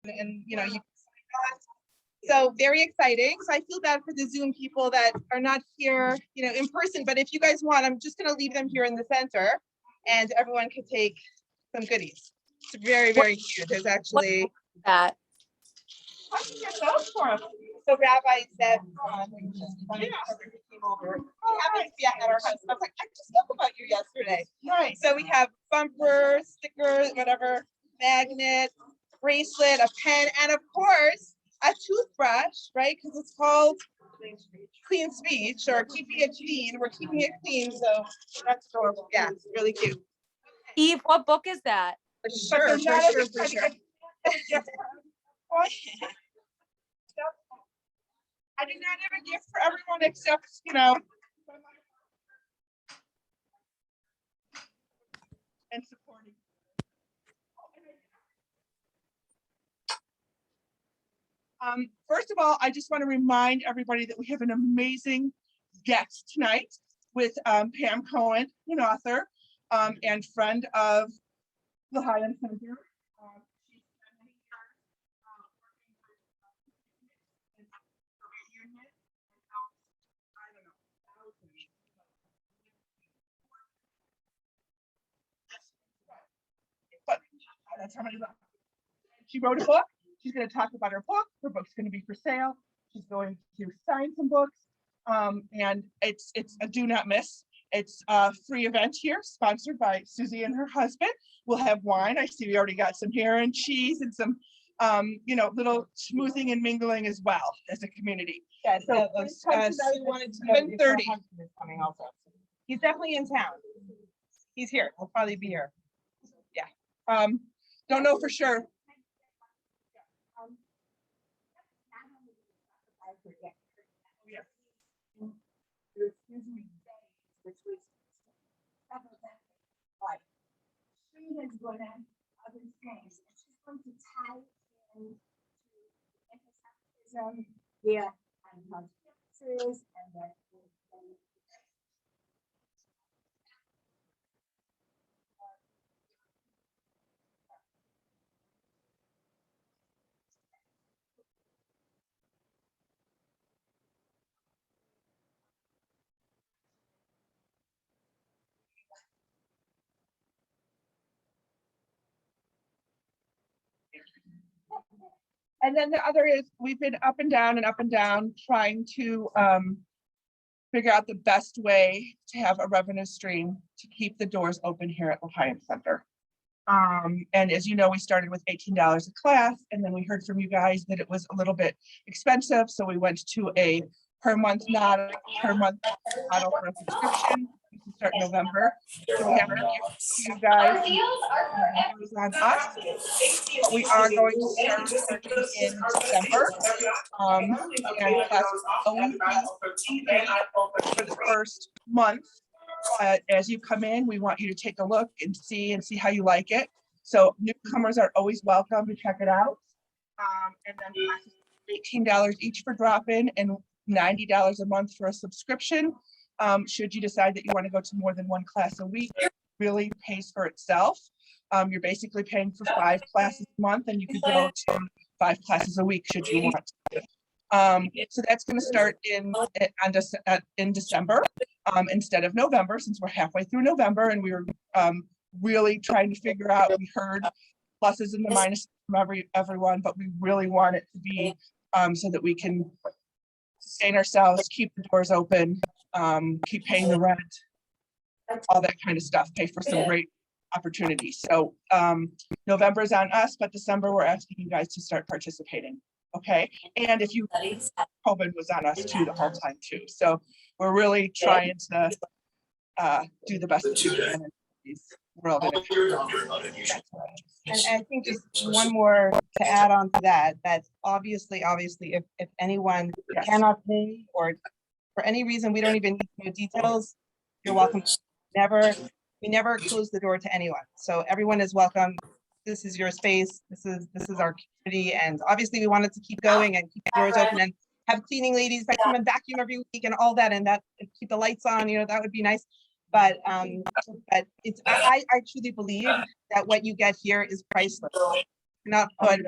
and you. So very exciting. So I feel bad for the Zoom people that are not here, in person. But if you guys want, I'm just going to leave them here in the center, and everyone can take some goodies. It's very, very cute. There's actually that. I can get those for them. So Rabbi said, came over. He happened to be at our house. I was like, I just spoke about you yesterday. Right. So we have bumper, stickers, whatever, magnet, bracelet, a pen, and of course, a toothbrush, right? Because it's called Clean Speech or keeping it clean. We're keeping it clean. So that's adorable. Yeah, it's really cute. Eve, what book is that? For sure. I did not have a gift for everyone except, and supporting. First of all, I just want to remind everybody that we have an amazing guest tonight with Pam Cohen, an author and friend of the Highland Center. That's how many left. She wrote a book. She's going to talk about her book. Her book's going to be for sale. She's going to sign some books. And it's a do not miss. It's a free event here, sponsored by Susie and her husband. We'll have wine. I see we already got some here and cheese and some, little schmoozing and mingling as well as a community. Yeah, so Sue wanted to 7:30. Coming also. He's definitely in town. He's here. He'll probably be here. Yeah. Don't know for sure. Which was she has gone on other things, and she's going to tie in to anti-Semitism, and consequences, and that. And then the other is we've been up and down trying to figure out the best way to have a revenue stream to keep the doors open here at the Hyatt Center. And as you know, we started with $18 a class, and then we heard from you guys that it was a little bit expensive. So we went to a per month model for a subscription. We can start in November. So we have you guys on us. We are going to start in December. And that's always for the first month. As you come in, we want you to take a look and see how you like it. So newcomers are always welcome to check it out. And then $18 each for drop-in and $90 a month for a subscription. Should you decide that you want to go to more than one class a week, it really pays for itself. You're basically paying for 5 classes a month, and you could go to 5 classes a week should you want to. So that's going to start in December instead of November, since we're halfway through November, and we were really trying to figure out. We heard pluses and the minuses from everyone, but we really want it to be so that we can sustain ourselves, keep the doors open, keep paying the rent, all that kind of stuff, pay for some great opportunities. So November is on us, but December we're asking you guys to start participating. Okay, and if you COVID was on us too the whole time too. So we're really trying to do the best we can in these world. And I think just one more to add on to that, that's obviously if anyone cannot pay or for any reason we don't even need to know details, you're welcome. We never close the door to anyone. So everyone is welcome. This is your space. This is our community. And obviously we wanted to keep going and keep the doors open and have cleaning ladies that come and vacuum every week and all that, and that keep the lights on, that would be nice. But it's I truly believe that what you get here is priceless. Not put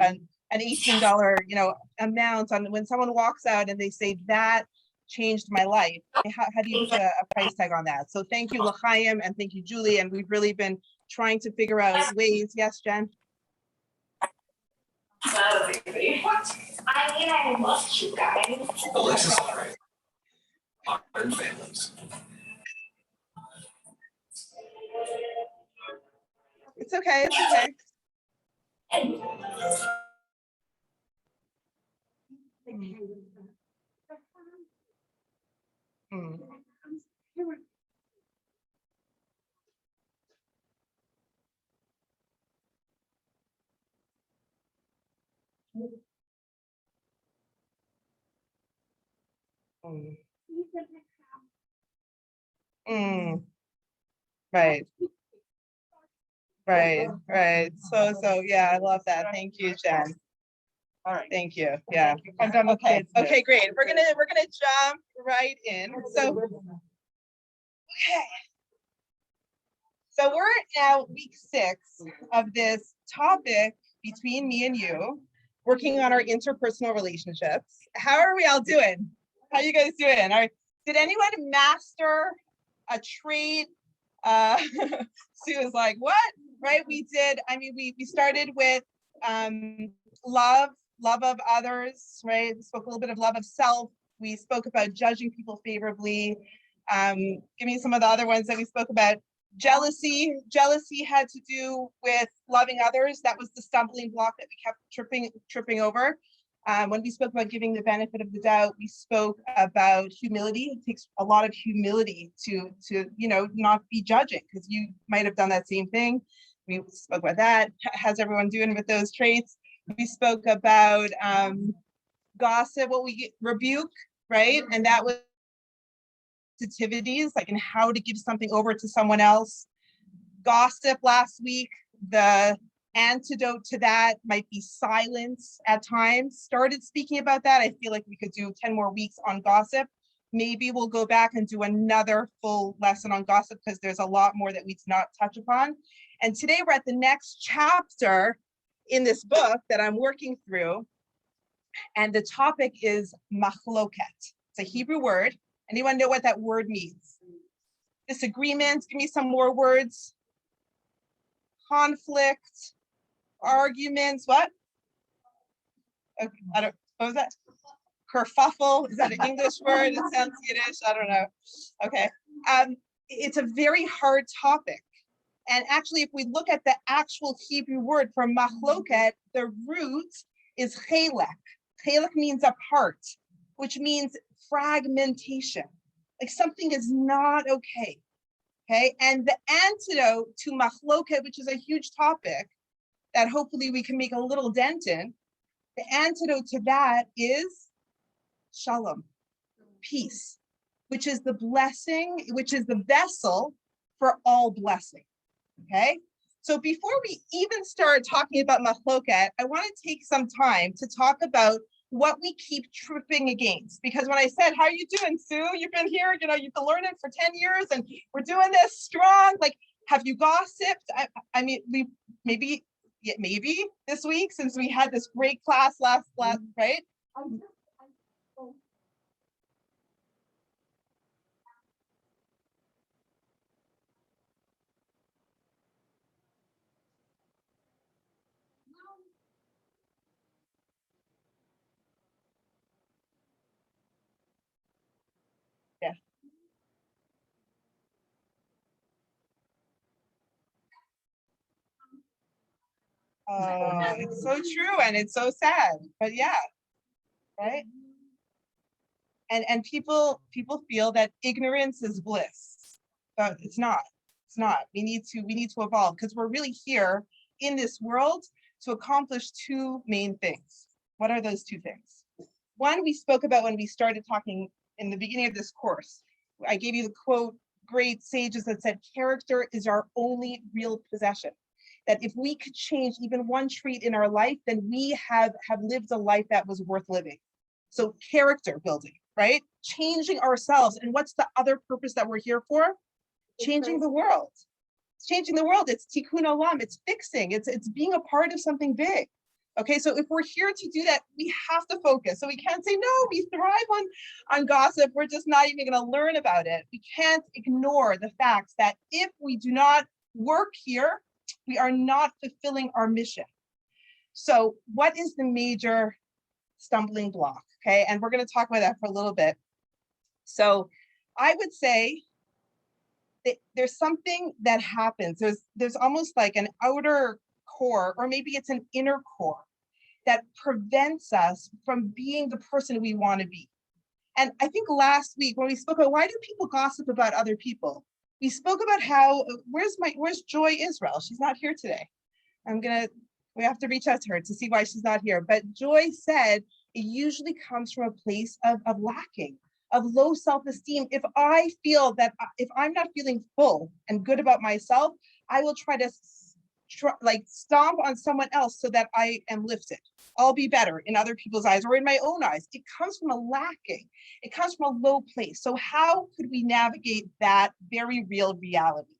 an $18, amount on when someone walks out and they say that changed my life. How do you put a price tag on that? So thank you, L'chaim, and thank you, Julie. And we've really been trying to figure out ways. Yes, Jen? I mean, I love you guys. Alexis, all right. Modern families. It's okay. It's okay. Mm. Mm. Mm. Right. Right. So yeah, I love that. Thank you, Jen. All right. Thank you. Yeah. I'm done with Okay. kids now. Okay, great. We're gonna jump right in. So okay. So we're now week 6 of this topic between me and you, working on our interpersonal relationships. How are we all doing? How you guys doing? Did anyone master a trait? Sue is like, what? Right? We did. I mean, we started with love of others, right? We spoke a little bit of love of self. We spoke about judging people favorably. Give me some of the other ones that we spoke about. Jealousy had to do with loving others. That was the stumbling block that we kept tripping over. When we spoke about giving the benefit of the doubt, we spoke about humility. It takes a lot of humility to not be judging, because you might have done that same thing. We spoke about that. How's everyone doing with those traits? We spoke about gossip, rebuke, right? And that was sensitivities, like in how to give something over to someone else. Gossip last week, the antidote to that might be silence at times. Started speaking about that. I feel like we could do 10 more weeks on gossip. Maybe we'll go back and do another full lesson on gossip, because there's a lot more that we did not touch upon. And today we're at the next chapter in this book that I'm working through. And the topic is machloket. It's a Hebrew word. Anyone know what that word means? Disagreement. Give me some more words. Conflict, arguments, what? Okay, what was that? Kerfuffle, is that an English word? It sounds Yiddish, I don't know. Okay, it's a very hard topic. And actually, if we look at the actual Hebrew word for machloket, the root is chelek. Chelek means apart, which means fragmentation. Like something is not okay. Okay, and the antidote to machloket, which is a huge topic that hopefully we can make a little dent in, the antidote to that is shalom, peace, which is the blessing, which is the vessel for all blessing. Okay, so before we even start talking about machloket, I want to take some time to talk about what we keep tripping against. Because when I said, how are you doing, Sue? You've been here, you've been learning for 10 years and we're doing this strong. Like, have you gossiped? I mean, we maybe this week, since we had this great class last, right? Yeah. Oh, it's so true and it's so sad, but yeah, right? And people feel that ignorance is bliss, but it's not. It's not. We need to evolve, because we're really here in this world to accomplish 2 main things. What are those 2 things? One, we spoke about when we started talking in the beginning of this course. I gave you the quote, great sages that said, character is our only real possession. That if we could change even one trait in our life, then we have lived a life that was worth living. So character building, right? Changing ourselves. And what's the other purpose that we're here for? Changing the world. It's changing the world. It's tikkun olam. It's fixing. It's being a part of something big. Okay, so if we're here to do that, we have to focus. So we can't say, no, we thrive on gossip. We're just not even going to learn about it. We can't ignore the facts that if we do not work here, we are not fulfilling our mission. So what is the major stumbling block? Okay, and we're going to talk about that for a little bit. So I would say that there's something that happens. There's almost like an outer core, or maybe it's an inner core that prevents us from being the person we want to be. And I think last week when we spoke about why do people gossip about other people, we spoke about how, where's Joy Israel? She's not here today. We have to reach out to her to see why she's not here. But Joy said it usually comes from a place of lacking, of low self-esteem. If I feel that, if I'm not feeling full and good about myself, I will try to stomp on someone else so that I am lifted. I'll be better in other people's eyes or in my own eyes. It comes from a lacking. It comes from a low place. So how could we navigate that very real reality?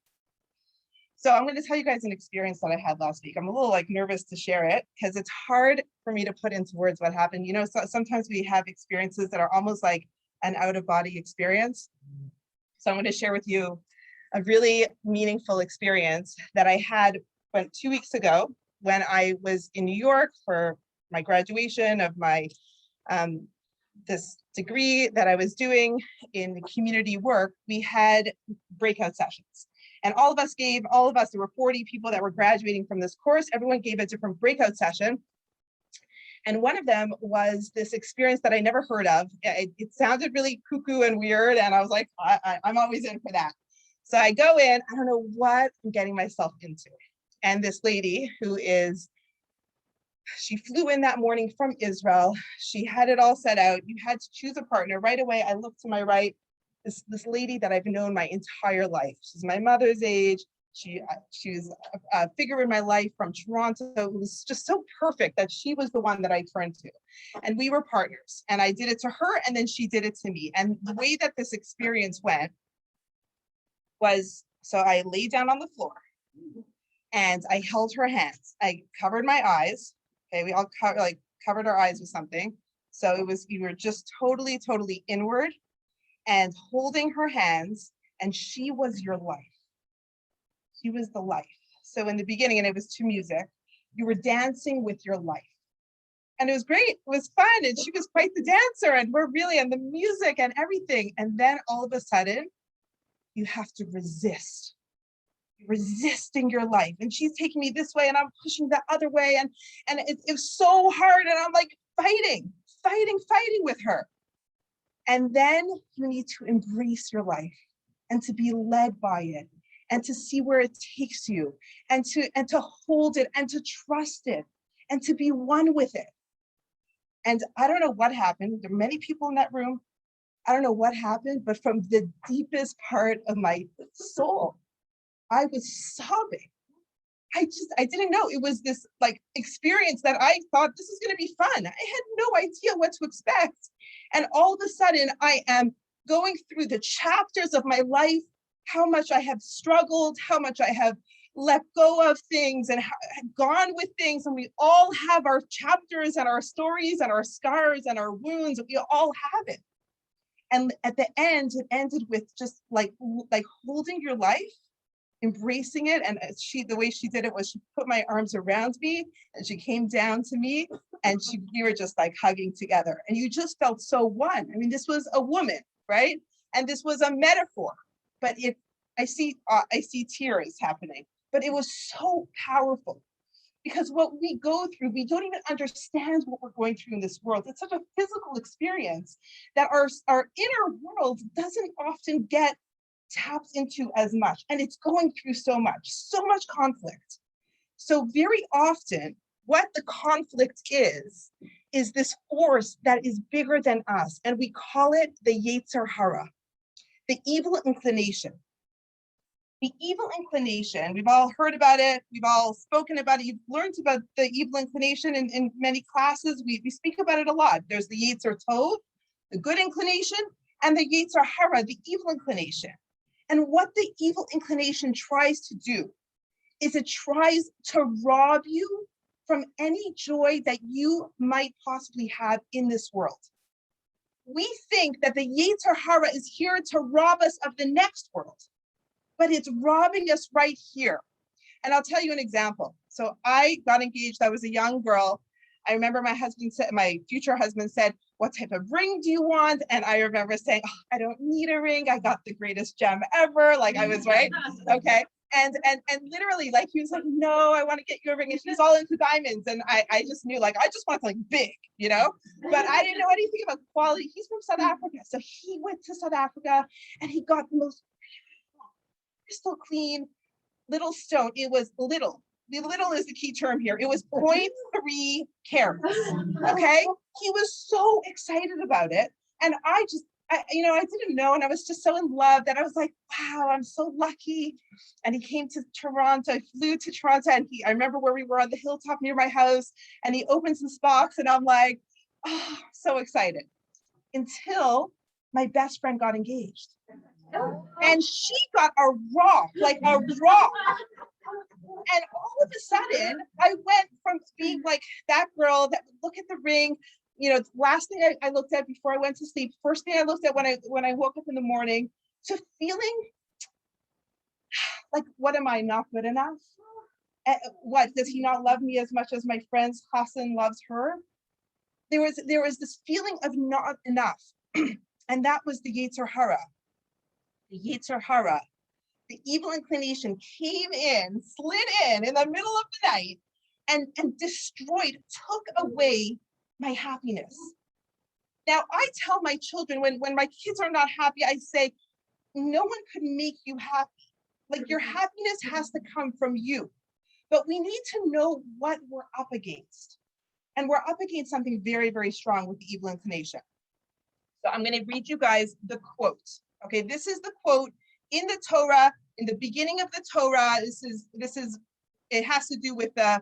So I'm going to tell you guys an experience that I had last week. I'm a little nervous to share it because it's hard for me to put into words what happened. You know, so sometimes we have experiences that are almost like an out-of-body experience. So I'm going to share with you a really meaningful experience that I had 2 weeks ago when I was in New York for my graduation of my this degree that I was doing in community work. We had breakout sessions, and all of us, there were 40 people that were graduating from this course. Everyone gave a different breakout session. And one of them was this experience that I never heard of. It sounded really cuckoo and weird. And I was like, I'm always in for that. So I go in, I don't know what I'm getting myself into. And this lady she flew in that morning from Israel. She had it all set out. You had to choose a partner right away. I looked to my right, this lady that I've known my entire life. She's my mother's age. She's a figure in my life from Toronto. It was just so perfect that she was the one that I turned to. And we were partners. And I did it to her, and then she did it to me. And the way that this experience went was, so I laid down on the floor and I held her hands. I covered my eyes. Okay, we all covered our eyes with something. So we were just totally inward and holding her hands, and she was your life. She was the life. So in the beginning, and it was to music, you were dancing with your life. And it was great, it was fun, and she was quite the dancer, and we're really on the music and everything. And then all of a sudden, you have to resisting your life. And she's taking me this way and I'm pushing the other way. And it was so hard. And I'm like fighting with her. And then you need to embrace your life and to be led by it and to see where it takes you and to hold it and to trust it and to be one with it. And I don't know what happened. There were many people in that room. I don't know what happened, but from the deepest part of my soul, I was sobbing. I didn't know. It was this experience that I thought this is going to be fun. I had no idea what to expect. And all of a sudden I am going through the chapters of my life, how much I have struggled, how much I have let go of things and gone with things. And we all have our chapters and our stories and our scars and our wounds. We all have it. And at the end, it ended with just like holding your life, embracing it. And the way she did it was she put my arms around me and she came down to me and we were just hugging together. And you just felt so one. I mean, this was a woman, right? And this was a metaphor, but I see tears happening, but it was so powerful because what we go through, we don't even understand what we're going through in this world. It's such a physical experience that our inner world doesn't often get tapped into as much, and it's going through so much conflict. So very often what the conflict is this force that is bigger than us, and we call it the Yetzer Hara, the evil inclination. The evil inclination, we've all heard about it, we've all spoken about it, you've learned about the evil inclination in many classes. We speak about it a lot. There's the Yetzer Tov, the good inclination, and the Yetzer Hara, the evil inclination. And what the evil inclination tries to do is it tries to rob you from any joy that you might possibly have in this world. We think that the Yetzer Hara is here to rob us of the next world, but it's robbing us right here. And I'll tell you an example. So I got engaged. I was a young girl. I remember my husband said, my future husband said, "What type of ring do you want?" And I remember saying, "Oh, I don't need a ring. I got the greatest gem ever." Like I was right. Okay. And literally, like he was like, "No, I want to get you a ring." And she's all into diamonds. And I just knew, like, I just want something big, you know, but I didn't know anything about quality. He's from South Africa. So he went to South Africa and he got the most crystal clean little stone. It was little. The little is the key term here. It was 0.3 carats. Okay. He was so excited about it. And I didn't know. And I was just so in love that I was like, wow, I'm so lucky. And he came to Toronto, I flew to Toronto. And I remember where we were on the hilltop near my house. And he opens this box and I'm like, oh, so excited. Until my best friend got engaged. And she got a rock, like a rock. And all of a sudden, I went from being like that girl that would look at the ring, you know, last thing I looked at before I went to sleep, first thing I looked at when I woke up in the morning, to feeling like, what am I, not good enough? What, does he not love me as much as my friends Hassan loves her? There was this feeling of not enough. And that was the Yetzer Hara. The Yetzer Hara, the evil inclination came in, slid in the middle of the night and destroyed, took away my happiness. Now I tell my children when my kids are not happy, I say, no one could make you happy. Like your happiness has to come from you. But we need to know what we're up against. And we're up against something very, very strong with the evil inclination. So I'm going to read you guys the quote. Okay, this is the quote in the Torah, in the beginning of the Torah. This is it has to do with the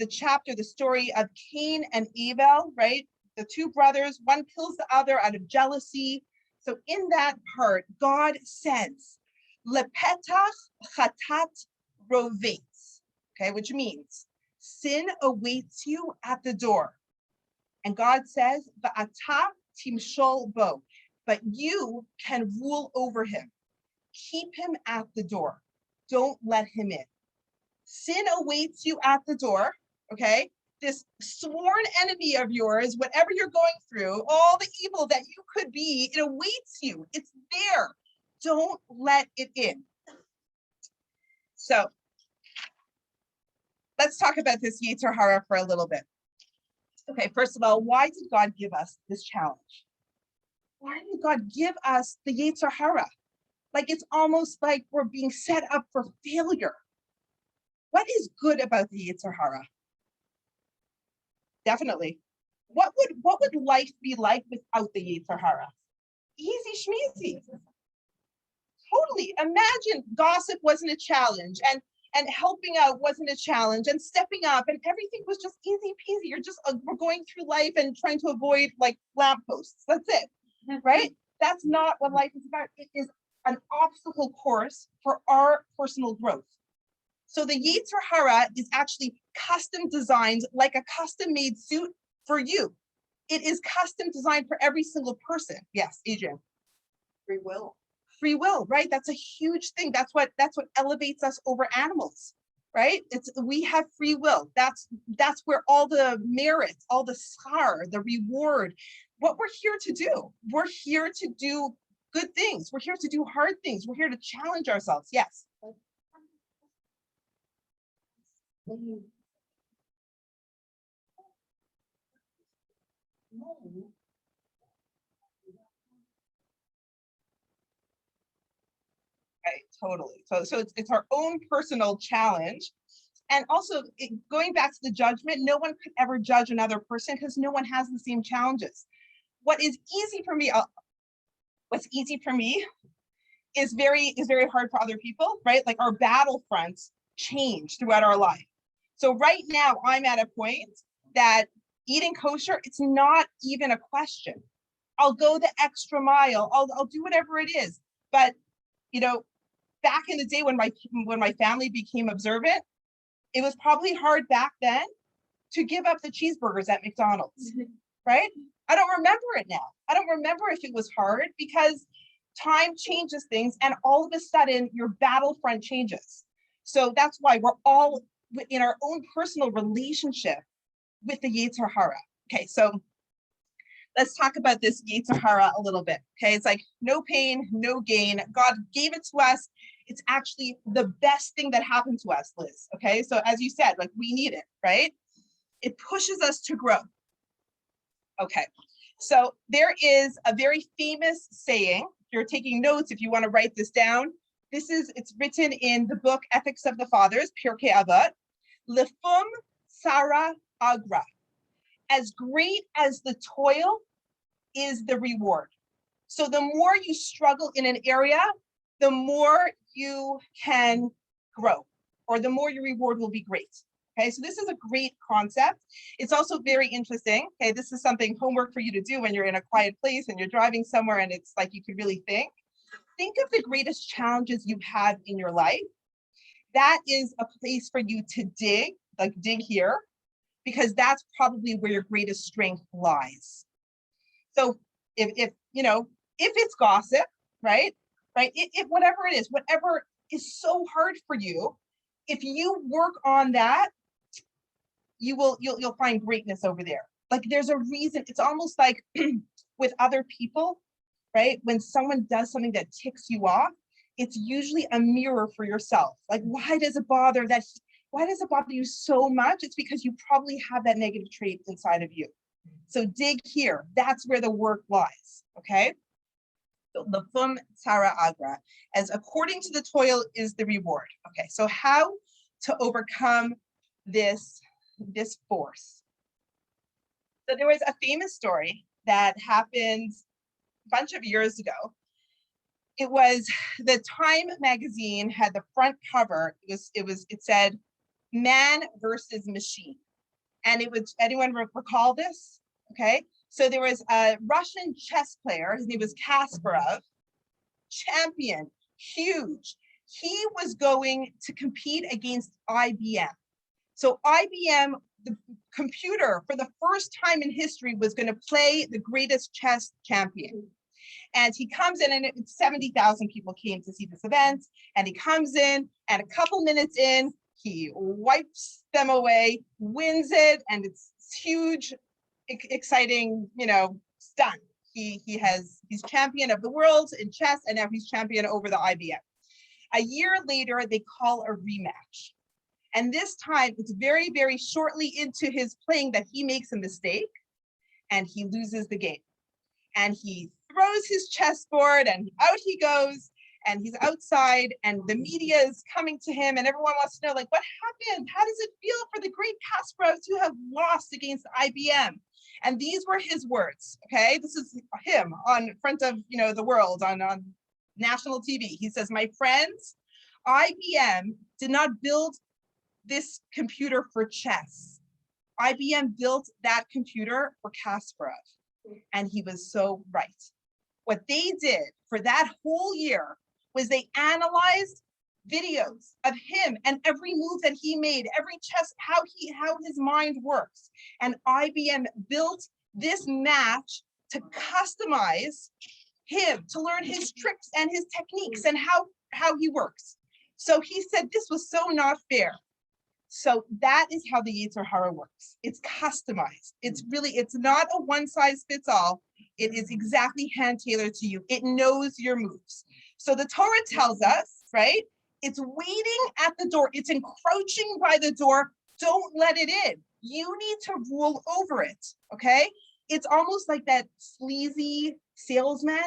chapter, the story of Cain and Abel, right? The two brothers, one kills the other out of jealousy. So in that part, God says, "Lepetach chatat rovates," okay, which means sin awaits you at the door. And God says, "Va'ata timshol bo," but you can rule over him. Keep him at the door. Don't let him in. Sin awaits you at the door, okay? This sworn enemy of yours, whatever you're going through, all the evil that you could be, it awaits you. It's there. Don't let it in. So let's talk about this Yetzer Hara for a little bit. Okay, first of all, why did God give us this challenge? Why did God give us the Yetzer Hara? Like it's almost like we're being set up for failure. What is good about the Yetzer Hara? Definitely. What would life be like without the Yetzer Hara? Easy schmeezy. Totally. Imagine gossip wasn't a challenge and helping out wasn't a challenge and stepping up and everything was just easy peasy. You're just we're going through life and trying to avoid like lampposts. That's it. Right? That's not what life is about. It is an obstacle course for our personal growth. So the Yetzer Hara is actually custom designed like a custom made suit for you. It is custom designed for every single person. Yes, Adrian. Free will. Free will, right? That's a huge thing. That's what elevates us over animals, right? We have free will. That's where all the merits, all the schar, the reward, what we're here to do. We're here to do good things. We're here to do hard things. We're here to challenge ourselves. Yes. Right, totally. So it's our own personal challenge. And also going back to the judgment, no one could ever judge another person because no one has the same challenges. What's easy for me is very hard for other people, right? Like our battlefronts change throughout our life. So right now I'm at a point that eating kosher, it's not even a question. I'll go the extra mile. I'll do whatever it is. But you know, back in the day when my family became observant, it was probably hard back then to give up the cheeseburgers at McDonald's, right? I don't remember it now. I don't remember if it was hard because time changes things and all of a sudden your battlefront changes. So that's why we're all in our own personal relationship with the Yetzer Hara. Okay, so let's talk about this Yetzer Hara a little bit. Okay, it's like no pain, no gain. God gave it to us. It's actually the best thing that happened to us, Liz. Okay, so as you said, like we need it, right? It pushes us to grow. Okay, so there is a very famous saying. If you're taking notes, if you want to write this down, it's written in the book Ethics of the Fathers, Pirkei Avot. Lefum Sarah Agra. As great as the toil is the reward. So the more you struggle in an area, the more you can grow, or the more your reward will be great. Okay, so this is a great concept. It's also very interesting. Okay, this is something homework for you to do when you're in a quiet place and you're driving somewhere and it's like you could really think. Think of the greatest challenges you have in your life. That is a place for you to dig, like dig here, because that's probably where your greatest strength lies. So if it's gossip, right? If whatever it is, whatever is so hard for you, if you work on that, you'll find greatness over there. Like there's a reason. It's almost like with other people, right? When someone does something that ticks you off, it's usually a mirror for yourself. Like, why does it bother you so much? It's because you probably have that negative trait inside of you. So dig here. That's where the work lies. Okay. So Lefum Tzara Agra, as according to the toil is the reward. Okay. So how to overcome this force? So there was a famous story that happened a bunch of years ago. It was the Time magazine had the front cover. It said man versus machine. And it was, anyone recall this? Okay. So there was a Russian chess player. His name was Kasparov, champion, huge. He was going to compete against IBM. So IBM, the computer, for the first time in history, was going to play the greatest chess champion. And he comes in, and 70,000 people came to see this event. And he comes in, and a couple minutes in, he wipes them away, wins it, and it's huge, exciting, stunt. He's champion of the world in chess, and now he's champion over the IBM. A year later, they call a rematch. And this time, it's very, very shortly into his playing that he makes a mistake, and he loses the game. And he throws his chessboard, and out he goes, and he's outside, and the media is coming to him, and everyone wants to know, like, what happened? How does it feel for the great Kasparov to have lost against IBM? And these were his words, okay? This is him on front of, the world on national TV. He says, my friends, IBM did not build this computer for chess. IBM built that computer for Kasparov. And he was so right. What they did for that whole year was they analyzed videos of him and every move that he made, every chess, how his mind works. And IBM built this match to customize him, to learn his tricks and his techniques and how he works. So he said this was so not fair. So that is how the Yetzer Hara works. It's customized. It's not a one size fits all. It is exactly hand tailored to you. It knows your moves. So the Torah tells us, right? It's waiting at the door. It's encroaching by the door. Don't let it in. You need to rule over it, okay? It's almost like that sleazy salesman.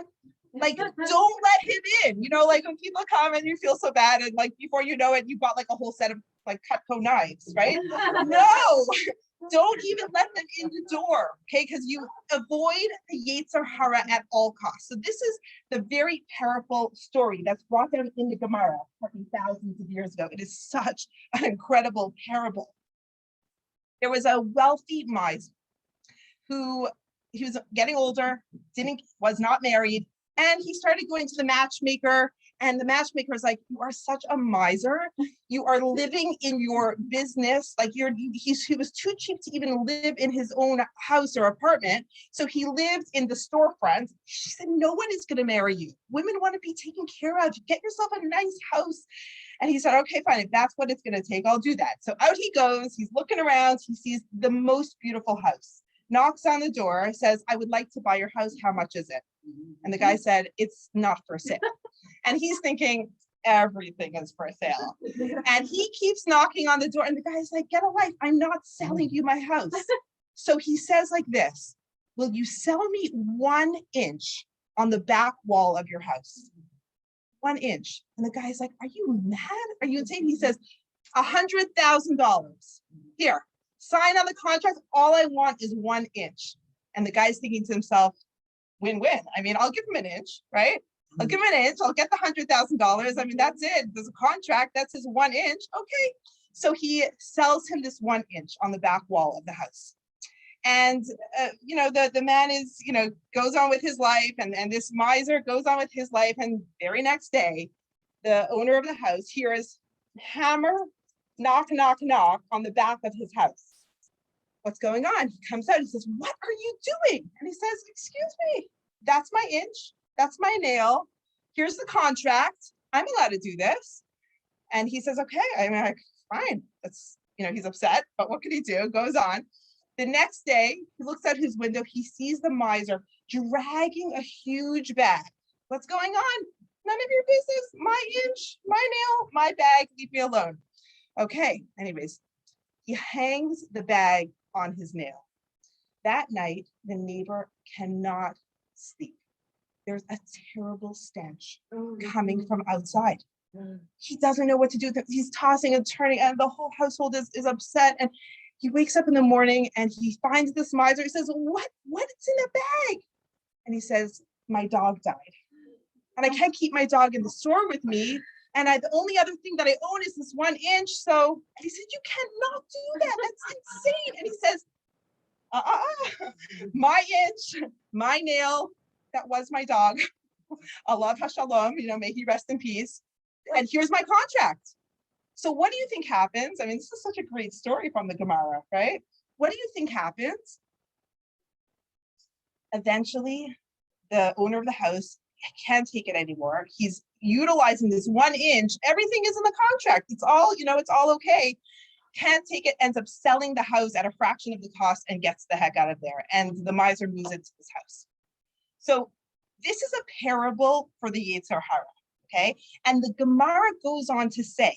Like, don't let him in. Like when people come and you feel so bad and like before you know it, you bought like a whole set of like Cutco knives, right? No, don't even let them in the door, okay? Because you avoid the Yetzer Hara at all costs. So this is the very powerful story that's brought down in the Gemara thousands of years ago. It is such an incredible parable. There was a wealthy miser who he was getting older, was not married, and he started going to the matchmaker, And the matchmaker is like, you are such a miser. You are living in your business. Like he was too cheap to even live in his own house or apartment. So he lived in the storefront. She said, no one is going to marry you. Women want to be taken care of. Get yourself a nice house. And he said, okay, fine. If that's what it's going to take, I'll do that. So out he goes. He's looking around. He sees the most beautiful house. Knocks on the door, says, I would like to buy your house. How much is it? And the guy said, it's not for sale. And he's thinking, everything is for sale. And he keeps knocking on the door. And the guy's like, get a life. I'm not selling you my house. So he says like this, will you sell me 1 inch on the back wall of your house? 1 inch. And the guy's like, are you mad? Are you insane? He says, $100,000. Here, sign on the contract. All I want is 1 inch. And the guy's thinking to himself, win-win. I mean, I'll give him an inch, right? I'll give him an inch. I'll get the $100,000. I mean, that's it. There's a contract. That's his 1 inch. Okay. So he sells him this 1 inch on the back wall of the house. And, the man is, goes on with his life, and this miser goes on with his life. And very next day, the owner of the house hears hammer, knock, knock, knock on the back of his house. What's going on? He comes out, he says, what are you doing? And he says, excuse me, that's my inch, that's my nail. Here's the contract. I'm allowed to do this. And he says, okay, I'm like, fine. That's, he's upset, but what can he do? Goes on. The next day, he looks out his window, he sees the miser dragging a huge bag. What's going on? None of your business. My inch, my nail, my bag, leave me alone. Okay, anyways, he hangs the bag on his nail. That night, the neighbor cannot sleep. There's a terrible stench coming from outside. He doesn't know what to do. He's tossing and turning, and the whole household is upset. And he wakes up in the morning and he finds this miser. He says, what's in the bag? And he says, my dog died. And I can't keep my dog in the store with me. And the only other thing that I own is this 1 inch. So, and he said, you cannot do that. That's insane. And he says, my inch, my nail, that was my dog. Allah Hashalom, may he rest in peace. And here's my contract. So what do you think happens? I mean, this is such a great story from the Gemara, right? What do you think happens? Eventually, the owner of the house can't take it anymore. He's utilizing this 1 inch. Everything is in the contract. It's all, it's all okay. Can't take it, ends up selling the house at a fraction of the cost and gets the heck out of there. And the miser moves into his house. So this is a parable for the Yetzer Hara, okay? And the Gemara goes on to say,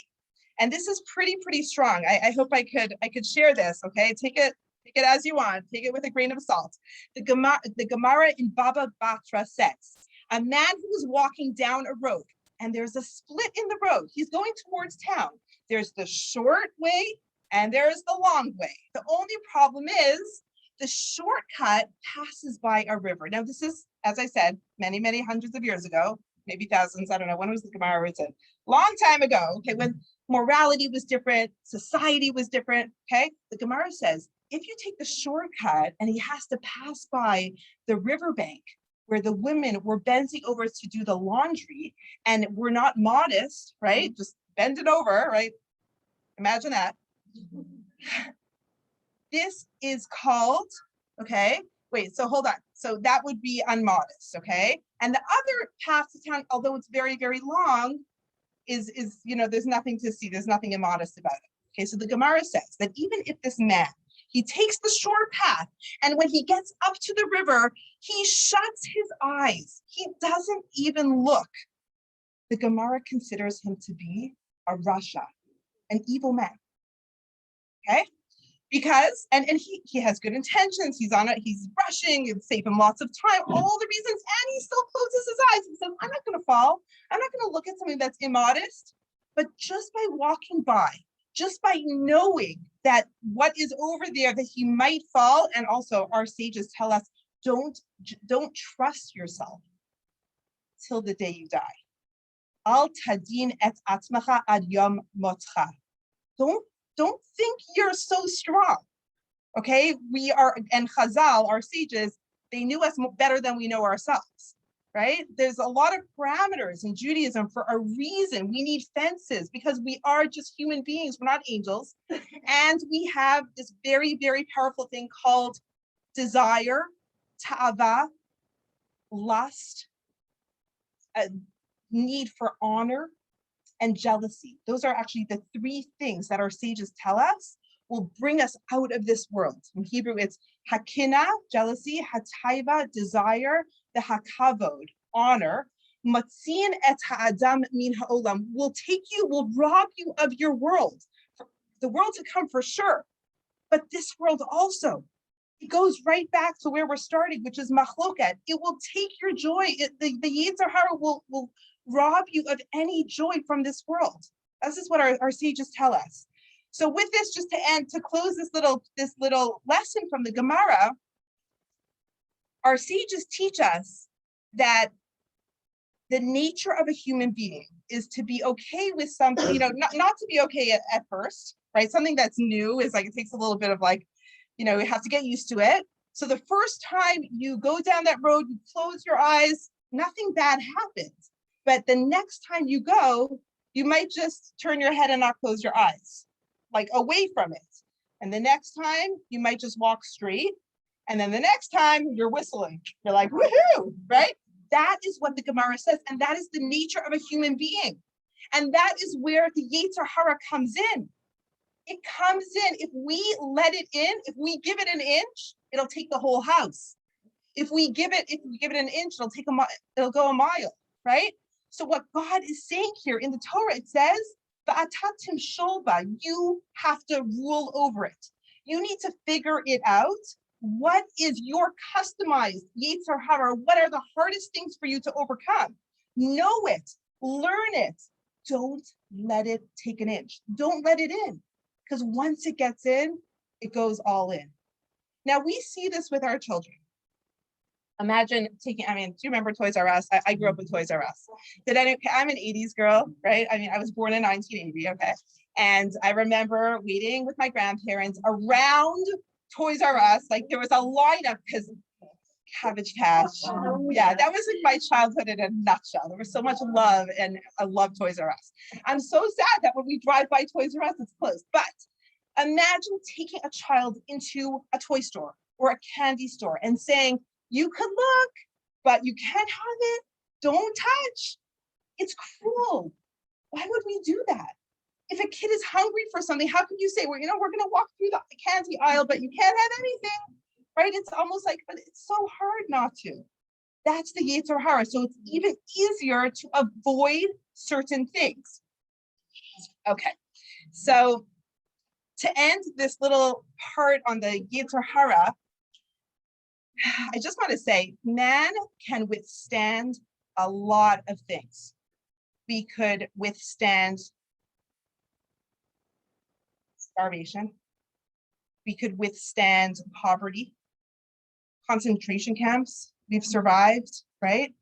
and this is pretty strong. I hope I could share this, okay? Take it as you want. Take it with a grain of salt. The Gemara in Baba Batra says, a man who was walking down a road, and there's a split in the road. He's going towards town. There's the short way and there's the long way. The only problem is the shortcut passes by a river. Now, this is, as I said, many hundreds of years ago, maybe thousands. I don't know. When was the Gemara written? Long time ago. Okay, when morality was different, society was different. Okay, the Gemara says, if you take the shortcut and he has to pass by the riverbank where the women were bending over to do the laundry and were not modest, right? Just bend it over, right? Imagine that. This is called, okay, wait, so hold on. So that would be unmodest, okay? And the other path to town, although it's very long, is there's nothing to see. There's nothing immodest about it. Okay, so the Gemara says that even if this man, he takes the short path, and when he gets up to the river, he shuts his eyes. He doesn't even look. The Gemara considers him to be a Rasha, an evil man. Okay? Because, and he has good intentions. He's on it. He's rushing. It's save him lots of time. All the reasons, and he still closes his eyes and says, I'm not going to fall. I'm not going to look at something that's immodest. But just by walking by, just by knowing that what is over there, that he might fall, and also our sages tell us, don't trust yourself till the day you die. Al tadin et atmacha ad yom motcha. Don't think you're so strong. Okay, we are, and Chazal, our sages, they knew us better than we know ourselves. right? There's a lot of parameters in Judaism for a reason. We need fences because we are just human beings. We're not angels. And we have this very, very powerful thing called desire, ta'ava, lust, a need for honor, and jealousy. Those are actually the three things that our sages tell us will bring us out of this world. In Hebrew, it's hakina, jealousy, hataiva, desire, the hakavod, honor. Matzin et ha'adam min ha'olam will take you, will rob you of your world, the world to come for sure, but this world also. It goes right back to where we're starting, which is machloket. It will take your joy. The Yetzer Hara will rob you of any joy from this world. This is what our sages tell us. So with this, just to end, to close this little lesson from the Gemara, our sages teach us that the nature of a human being is to be okay with something, not to be okay at first, right? Something that's new is like, it takes a little bit of like, you have to get used to it. So the first time you go down that road, you close your eyes, nothing bad happens. But the next time you go, you might just turn your head and not close your eyes, like away from it. And the next time you might just walk straight. And then the next time you're whistling, you're like, woohoo, right? That is what the Gemara says. And that is the nature of a human being. And that is where the Yetzer Hara comes in. It comes in, if we let it in, if we give it an inch, it'll take the whole house. If we give it an inch, it'll go a mile, right? So what God is saying here in the Torah, it says, "Va'atatim sholba," you have to rule over it. You need to figure it out. What is your customized Yetzer Hara? What are the hardest things for you to overcome? Know it, learn it. Don't let it take an inch. Don't let it in. Because once it gets in, it goes all in. Now we see this with our children. Imagine do you remember Toys R Us? I grew up with Toys R Us. I'm an 80s girl, right? I was born in 1980, okay? And I remember waiting with my grandparents around Toys R Us. Like there was a lineup because Cabbage Patch. Yeah, that was like my childhood in a nutshell. There was so much love, and I love Toys R Us. I'm so sad that when we drive by Toys R Us, it's closed. But imagine taking a child into a toy store or a candy store and saying, you could look, but you can't have it. Don't touch. It's cruel. Why would we do that? If a kid is hungry for something, how can you say, well, we're going to walk through the candy aisle, but you can't have anything? Right? It's almost like, but it's so hard not to. That's the Yetzer Hara. So it's even easier to avoid certain things. Okay. So to end this little part on the Yetzer Hara, I just want to say, man can withstand a lot of things. We could withstand starvation. We could withstand poverty, concentration camps. We've survived, right?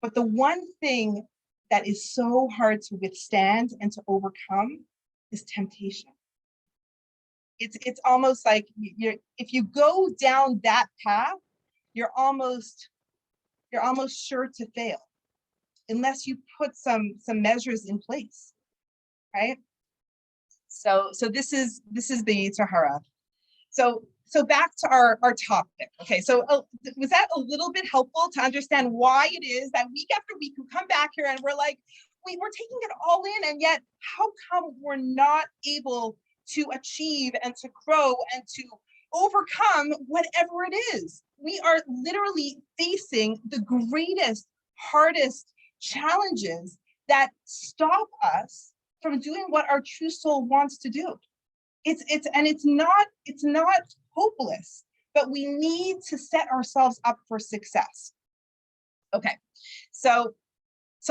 But the one thing that is so hard to withstand and to overcome is temptation. It's almost like if you go down that path, you're almost sure to fail unless you put some measures in place, right? So this is the Yetzer Hara. So back to our topic. Okay, so was that a little bit helpful to understand why it is that week after week we come back here and we're like, we're taking it all in, and yet how come we're not able to achieve and to grow and to overcome whatever it is? We are literally facing the greatest, hardest challenges that stop us from doing what our true soul wants to do. It's not hopeless, but we need to set ourselves up for success. Okay, so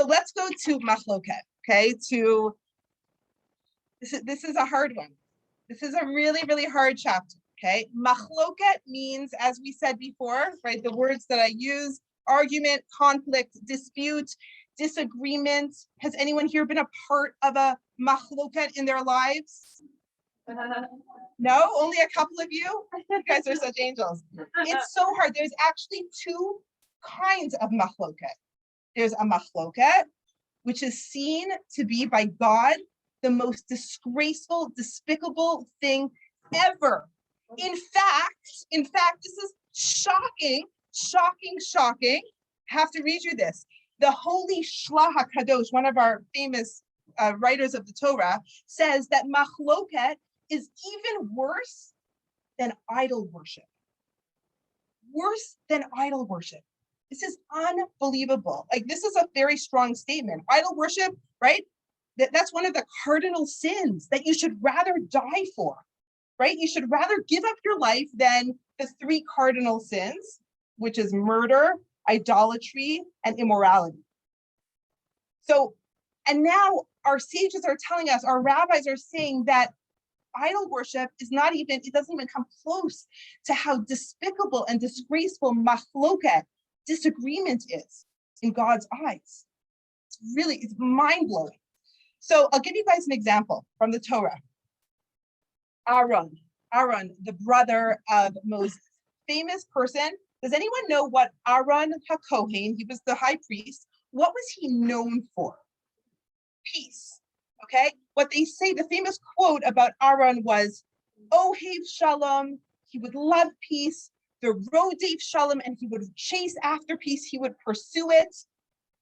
let's go to machloket. Okay, this is a hard one. This is a really, really hard chapter. Okay, machloket means, as we said before, right? The words that I use: argument, conflict, dispute, disagreement. Has anyone here been a part of a machloket in their lives? No, only a couple of you? You guys are such angels. It's so hard. There's actually two kinds of machloket. There's a machloket, which is seen to be by God the most disgraceful, despicable thing ever. In fact, this is shocking. Have to read you this. The holy Shlach HaKadosh, one of our famous writers of the Torah, says that machloket is even worse than idol worship. Worse than idol worship. This is unbelievable. Like, this is a very strong statement. Idol worship, right? That's one of the cardinal sins that you should rather die for, right? You should rather give up your life than the 3 cardinal sins, which is murder, idolatry, and immorality. So, and now our sages are telling us, our rabbis are saying that idol worship is not even, it doesn't even come close to how despicable and disgraceful machloket, disagreement, is in God's eyes. It's mind-blowing. So I'll give you guys an example from the Torah. Aaron, the brother of Moses, famous person. Does anyone know what Aaron HaKohen, he was the high priest, what was he known for? Peace, okay? What they say, the famous quote about Aaron was, Ohev Shalom, he would love peace, the Rodev Shalom, and he would chase after peace, he would pursue it,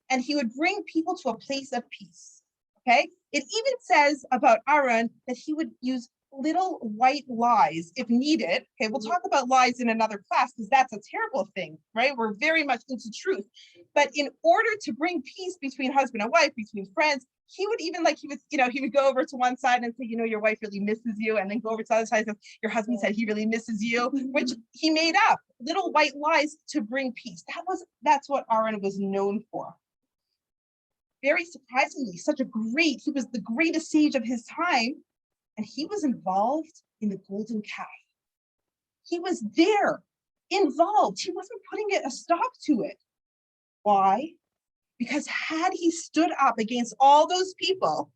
and he would bring people to a place of peace, okay? It even says about Aaron that he would use little white lies if needed. Okay, we'll talk about lies in another class because that's a terrible thing, right? We're very much into truth. But in order to bring peace between husband and wife, between friends, he would even he would go over to one side and say, your wife really misses you, and then go over to the other side and say, your husband said he really misses you, which he made up, little white lies to bring peace. That's what Aaron was known for. Very surprisingly, he was the greatest sage of his time, and he was involved in the golden calf. He was there, involved. He wasn't putting a stop to it. Why? Because had he stood up against all those people,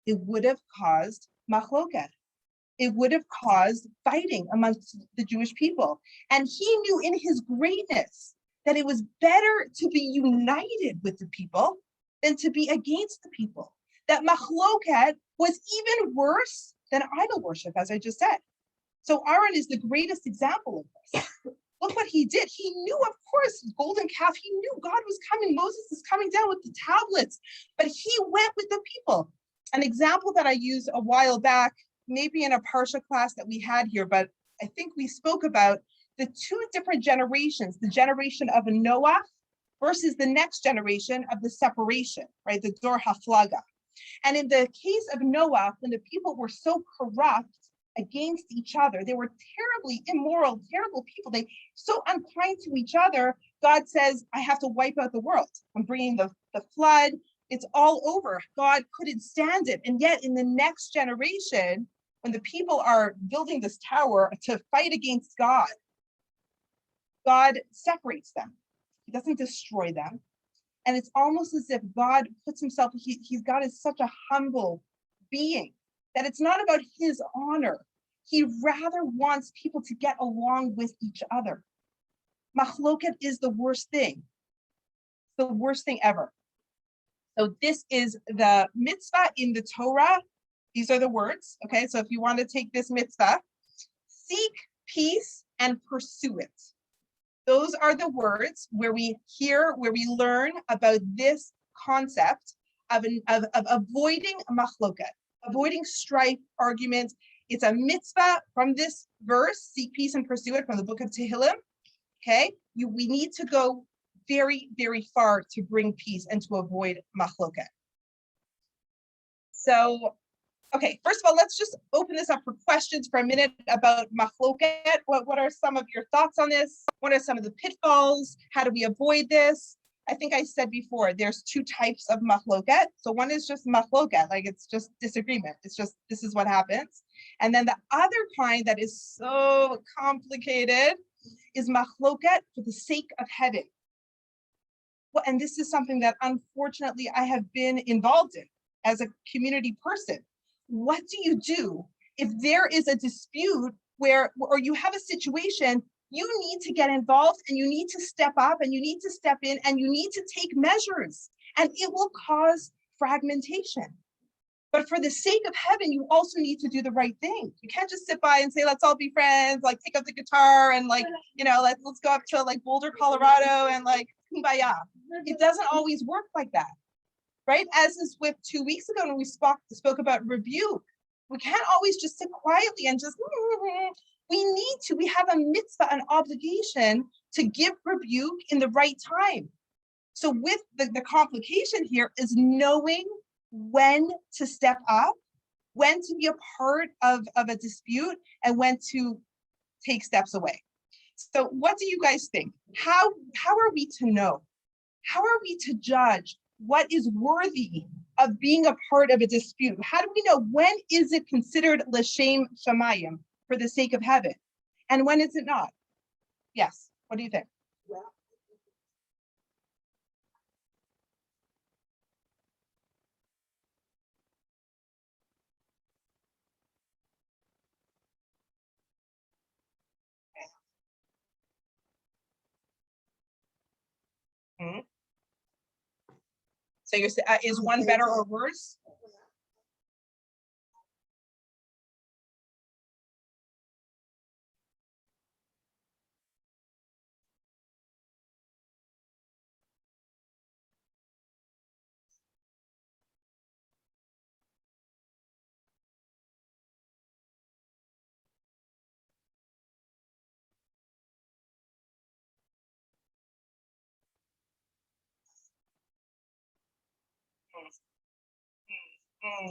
it would have caused machloket. It would have caused fighting amongst the Jewish people. And he knew in his greatness that it was better to be united with the people than to be against the people. That machloket was even worse than idol worship, as I just said. So Aaron is the greatest example of this. Look what he did. He knew, of course, golden calf. He knew God was coming. Moses is coming down with the tablets, but he went with the people. An example that I used a while back, maybe in a Parsha class that we had here, but I think we spoke about the 2 different generations, the generation of Noah versus the next generation of the separation, right? The Dor HaFlaga. And in the case of Noah, when the people were so corrupt against each other, they were terribly immoral, terrible people, they so unkind to each other, God says, I have to wipe out the world. I'm bringing the flood. It's all over. God couldn't stand it. And yet in the next generation, when the people are building this tower to fight against God, God separates them. He doesn't destroy them. And it's almost as if God puts himself, God is such a humble being that it's not about his honor. He rather wants people to get along with each other. Machloket is the worst thing. The worst thing ever. So this is the mitzvah in the Torah. These are the words, okay? So if you want to take this mitzvah, seek peace and pursue it. Those are the words where we learn about this concept of avoiding machloket, avoiding strife, argument. It's a mitzvah from this verse, seek peace and pursue it, from the book of Tehillim. Okay, we need to go very, very far to bring peace and to avoid machloket. So, okay, first of all, let's just open this up for questions for a minute about machloket. What are some of your thoughts on this? What are some of the pitfalls? How do we avoid this? I think I said before, there's 2 types of machloket. So one is just machloket, like it's just disagreement. It's just, this is what happens. And then the other kind that is so complicated is machloket for the sake of heaven. Well, and this is something that unfortunately I have been involved in as a community person. What do you do if there is a dispute or you have a situation You need to get involved and you need to step up and you need to step in and you need to take measures, and it will cause fragmentation. But for the sake of heaven, you also need to do the right thing. You can't just sit by and say, let's all be friends, like pick up the guitar and like, let's go up to like Boulder, Colorado and like kumbaya. It doesn't always work like that, right? As is with 2 weeks ago when we spoke about rebuke. We can't always just sit quietly and just, we have a mitzvah, an obligation to give rebuke in the right time. So with the complication here is knowing when to step up, when to be a part of a dispute, and when to take steps away. So what do you guys think? How are we to know? How are we to judge what is worthy of being a part of a dispute? How do we know when is it considered l'shem shamayim, for the sake of heaven, and when is it not? Yes, what do you think? So you're is one better or worse?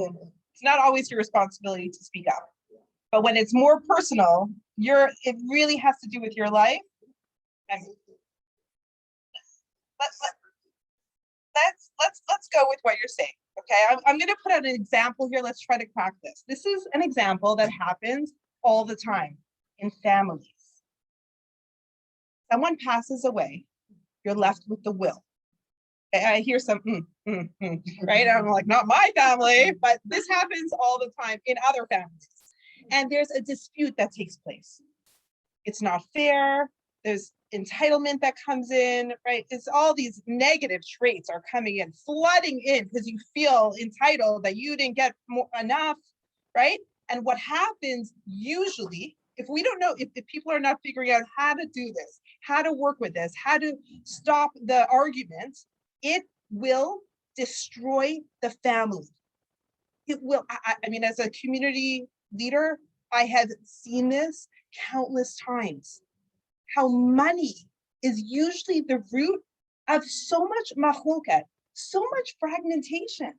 It's not always your responsibility to speak up, but when it's more personal, it really has to do with your life. And let's go with what you're saying. Okay, I'm going to put out an example here. Let's try to crack this. This is an example that happens all the time in families. Someone passes away, you're left with the will. I hear some right? I'm like, not my family, but this happens all the time in other families. And there's a dispute that takes place. It's not fair. There's entitlement that comes in, right? It's all these negative traits are coming in, flooding in because you feel entitled that you didn't get enough, right? And what happens usually, if we don't know, if people are not figuring out how to do this, how to work with this, how to stop the argument, it will destroy the family. It will. I mean, as a community leader, I have seen this countless times. How money is usually the root of so much machloket, so much fragmentation,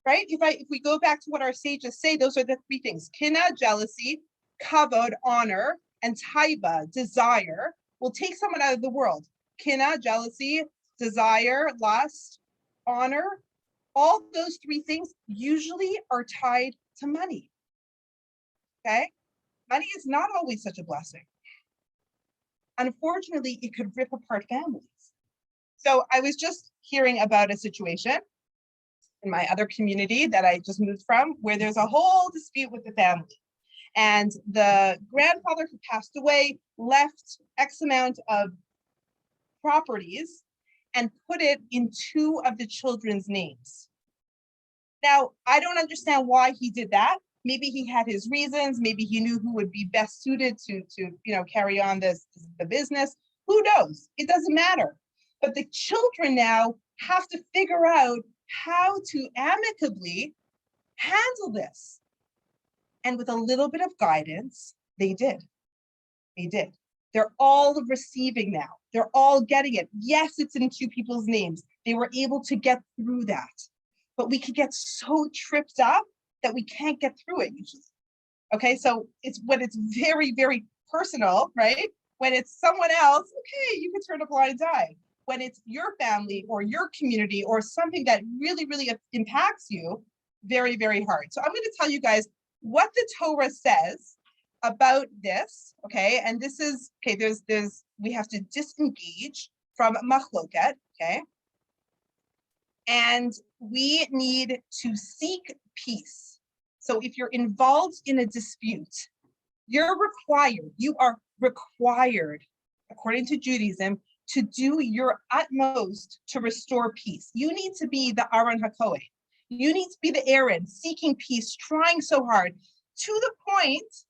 right? If we go back to what our sages say, those are the three things: kina, jealousy; kavod, honor; and taiba, desire, will take someone out of the world. Kina, jealousy; desire, lust; honor. All those three things usually are tied to money. Okay? Money is not always such a blessing. Unfortunately, it could rip apart families. So I was just hearing about a situation in my other community that I just moved from, where there's a whole dispute with the family. And the grandfather who passed away left X amount of properties and put it in two of the children's names. Now, I don't understand why he did that. Maybe he had his reasons. Maybe he knew who would be best suited to carry on the business. Who knows? It doesn't matter. But the children now have to figure out how to amicably handle this. And with a little bit of guidance, they did. They did. They're all receiving now. They're all getting it. Yes, it's in two people's names. They were able to get through that. But we can get so tripped up that we can't get through it usually. Okay, so it's when it's very, very personal, right? When it's someone else, okay, you can turn a blind eye. When it's your family or your community or something that really, really impacts you, very, very hard. So I'm going to tell you guys what the Torah says about this, okay? And this is, okay, we have to disengage from machloket, okay? And we need to seek peace. So if you're involved in a dispute, You are required, according to Judaism, to do your utmost to restore peace. You need to be the Aaron HaKohen. You need to be the Aaron, seeking peace, trying so hard, to the point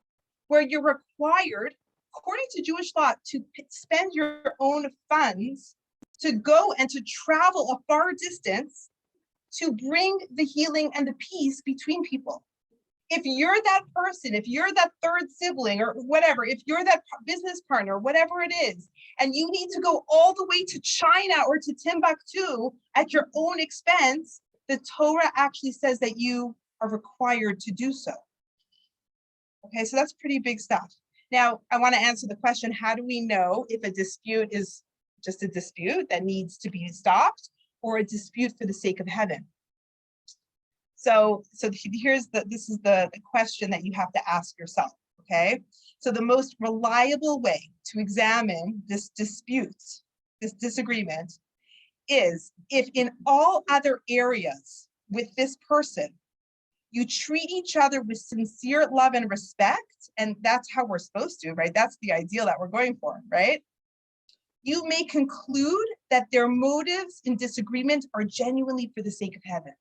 where you're required, according to Jewish law, to spend your own funds to go and to travel a far distance to bring the healing and the peace between people. If you're that person, if you're that third sibling or whatever, if you're that business partner, whatever it is, and you need to go all the way to China or to Timbuktu at your own expense, the Torah actually says that you are required to do so. Okay, so that's pretty big stuff. Now, I want to answer the question, how do we know if a dispute is just a dispute that needs to be stopped or a dispute for the sake of heaven? So this is the question that you have to ask yourself, okay? So the most reliable way to examine this dispute, this disagreement, is if in all other areas with this person, you treat each other with sincere love and respect, and that's how we're supposed to, right? That's the ideal that we're going for, right? You may conclude that their motives in disagreement are genuinely for the sake of heaven.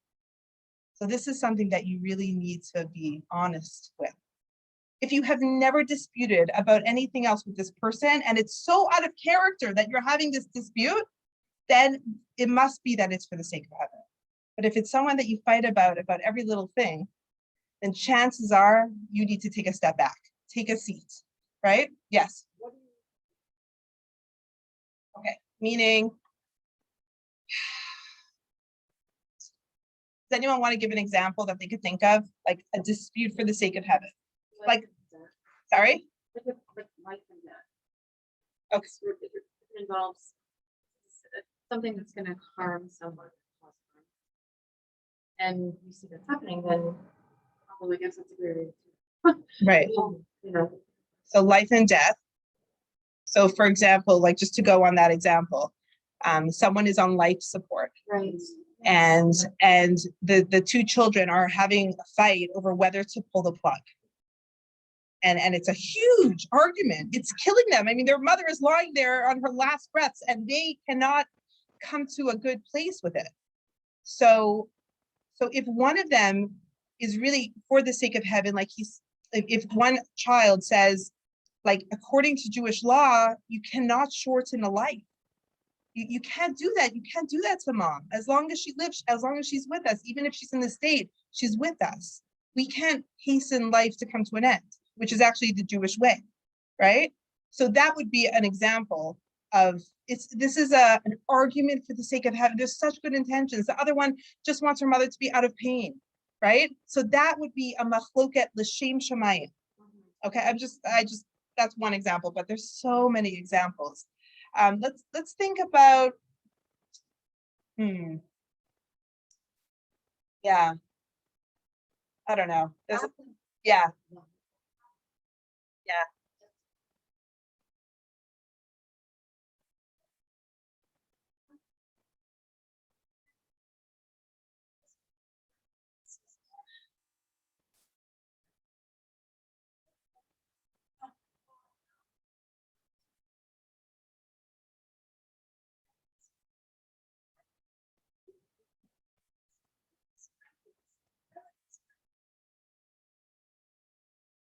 So this is something that you really need to be honest with. If you have never disputed about anything else with this person, and it's so out of character that you're having this dispute, then it must be that it's for the sake of heaven. But if it's someone that you fight about every little thing, then chances are you need to take a step back, take a seat, right? Yes. Okay, meaning, does anyone want to give an example that they could think of, like a dispute for the sake of heaven? Like, sorry? Like life and death. Okay. If it involves something that's going to harm someone, cause harm, and you see that's happening, then I guess that's a great Right. you know. So life and death. So for example, like just to go on that example, someone is on life support. Right. And the two children are having a fight over whether to pull the plug. And it's a huge argument. It's killing them. I mean, their mother is lying there on her last breaths and they cannot come to a good place with it. So if one of them is really for the sake of heaven, like if one child says, like, according to Jewish law, you cannot shorten a life. You can't do that. You can't do that to mom. As long as she lives, as long as she's with us, even if she's in the state, she's with us. We can't hasten life to come to an end, which is actually the Jewish way, right? So that would be an example of this is an argument for the sake of heaven. There's such good intentions. The other one just wants her mother to be out of pain, right? So that would be a machloket l'shem shamayim. Okay, that's one example, but there's so many examples. Let's think about, yeah, I don't know. Yeah.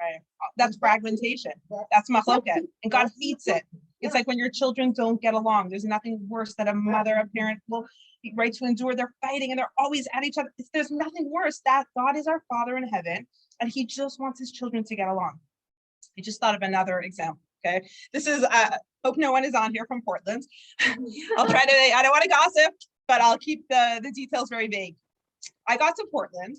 Right. That's fragmentation. That's machloket, and God hates it. It's like when your children don't get along. There's nothing worse that a mother, a parent will be right to endure. They're fighting and they're always at each other. There's nothing worse. That God is our Father in heaven, and He just wants His children to get along. I just thought of another example. Okay, this is hope no one is on here from Portland. I'll try to. I don't want to gossip, but I'll keep the details very vague. I got to Portland,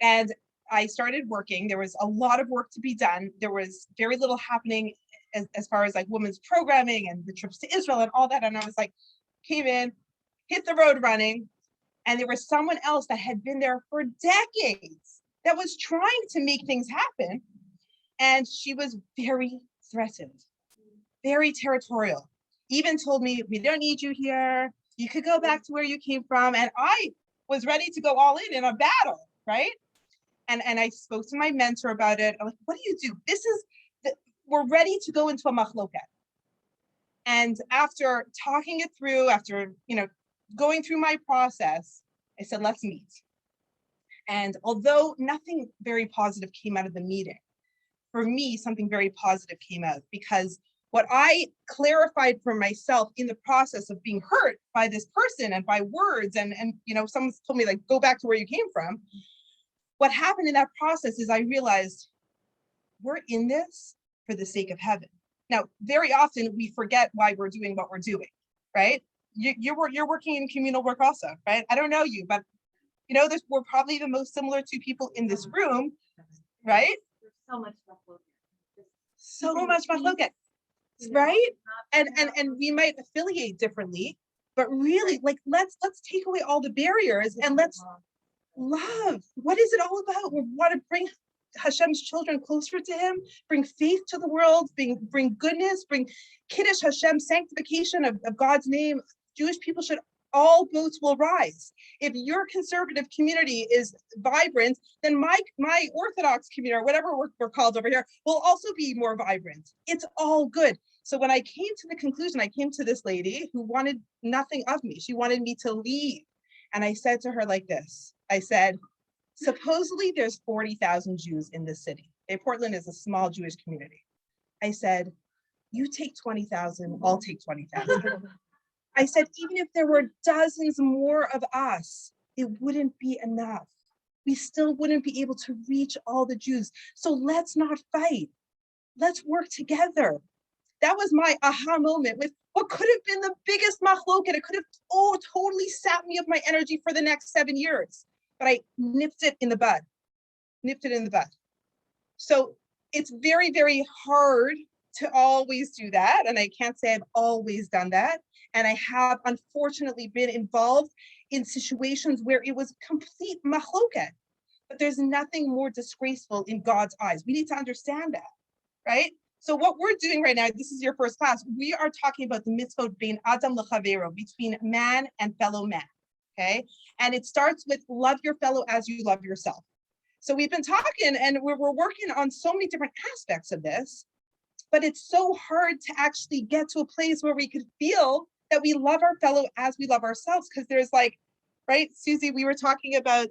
and I started working. There was a lot of work to be done. There was very little happening as far as like women's programming and the trips to Israel and all that. And I was like, came in, hit the road running. And there was someone else that had been there for decades that was trying to make things happen. And she was very threatened, very territorial, even told me, we don't need you here. You could go back to where you came from. And I was ready to go all in a battle, right? And I spoke to my mentor about it. I'm like, what do you do? This is we're ready to go into a machloket. And after talking it through, after, going through my process, I said, let's meet. And although nothing very positive came out of the meeting, for me, something very positive came out, because what I clarified for myself in the process of being hurt by this person and by words, and someone told me, like, go back to where you came from. What happened in that process is I realized we're in this for the sake of heaven. Now, very often we forget why we're doing what we're doing, right? You're working in communal work also, right? I don't know you, but we're probably the most similar two people in this room, right? There's so much stuff. So much machloket, right? And we might affiliate differently, but really, like, let's take away all the barriers and let's love. What is it all about? We want to bring Hashem's children closer to him, bring faith to the world, bring goodness, bring Kiddush Hashem, sanctification of God's name. Jewish people should, all boats will rise. If your conservative community is vibrant, then my Orthodox community, or whatever we're called over here, will also be more vibrant. It's all good. So when I came to the conclusion, I came to this lady who wanted nothing of me. She wanted me to leave. And I said to her like this, I said, supposedly there's 40,000 Jews in this city. Portland is a small Jewish community. I said, you take 20,000, I'll take 20,000. I said, even if there were dozens more of us, it wouldn't be enough. We still wouldn't be able to reach all the Jews. So let's not fight. Let's work together. That was my aha moment with what could have been the biggest machloket. It could have totally sapped me of my energy for the next 7 years. But I nipped it in the bud. So it's very, very hard to always do that. And I can't say I've always done that. And I have unfortunately been involved in situations where it was complete machloket. But there's nothing more disgraceful in God's eyes. We need to understand that, right? So what we're doing right now, this is your first class, we are talking about the mitzvot bein adam lechavero, between man and fellow man, okay? And it starts with love your fellow as you love yourself. So we've been talking and we're working on so many different aspects of this, but it's so hard to actually get to a place where we could feel that we love our fellow as we love ourselves. Because there's like, right, Susie, we were talking about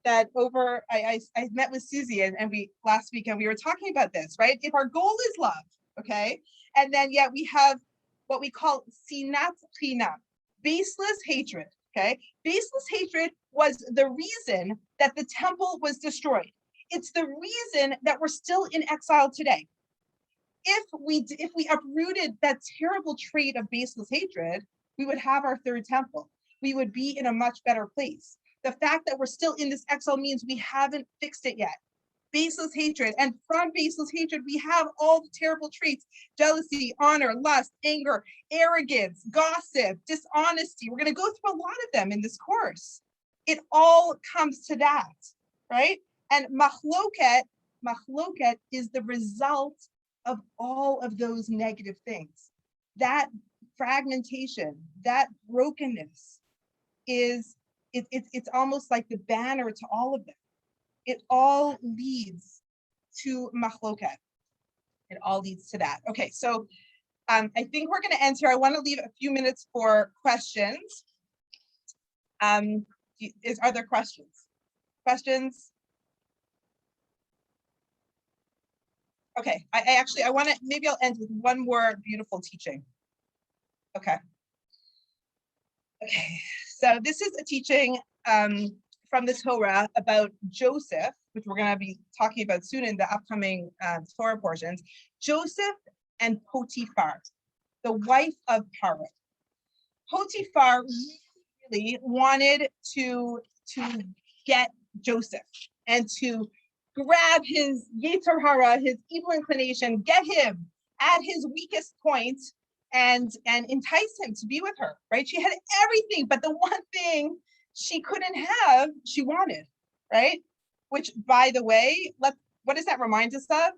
that over, I met with Susie and we last weekend, we were talking about this, right? If our goal is love, okay? And then yet we have what we call sinat china, baseless hatred, okay? Baseless hatred was the reason that the temple was destroyed. It's the reason that we're still in exile today. If we uprooted that terrible trait of baseless hatred, we would have our third temple. We would be in a much better place. The fact that we're still in this exile means we haven't fixed it yet. Baseless hatred, and from baseless hatred, we have all the terrible traits: jealousy, honor, lust, anger, arrogance, gossip, dishonesty. We're going to go through a lot of them in this course. It all comes to that, right? And machloket is the result of all of those negative things. That fragmentation, that brokenness is, it's almost like the banner to all of them. It all leads to machloket. It all leads to that. Okay, so I think we're going to end here. I want to leave a few minutes for questions. Are there questions? Questions? Okay, I want to, maybe I'll end with one more beautiful teaching. Okay. Okay, so this is a teaching from the Torah about Joseph, which we're going to be talking about soon in the upcoming Torah portions. Joseph and Potiphar, the wife of Paro. Potiphar really wanted to get Joseph and to grab his Yetzer Hara, his evil inclination, get him at his weakest point and entice him to be with her, right? She had everything, but the one thing she couldn't have, she wanted, right? Which, by the way, what does that remind us of?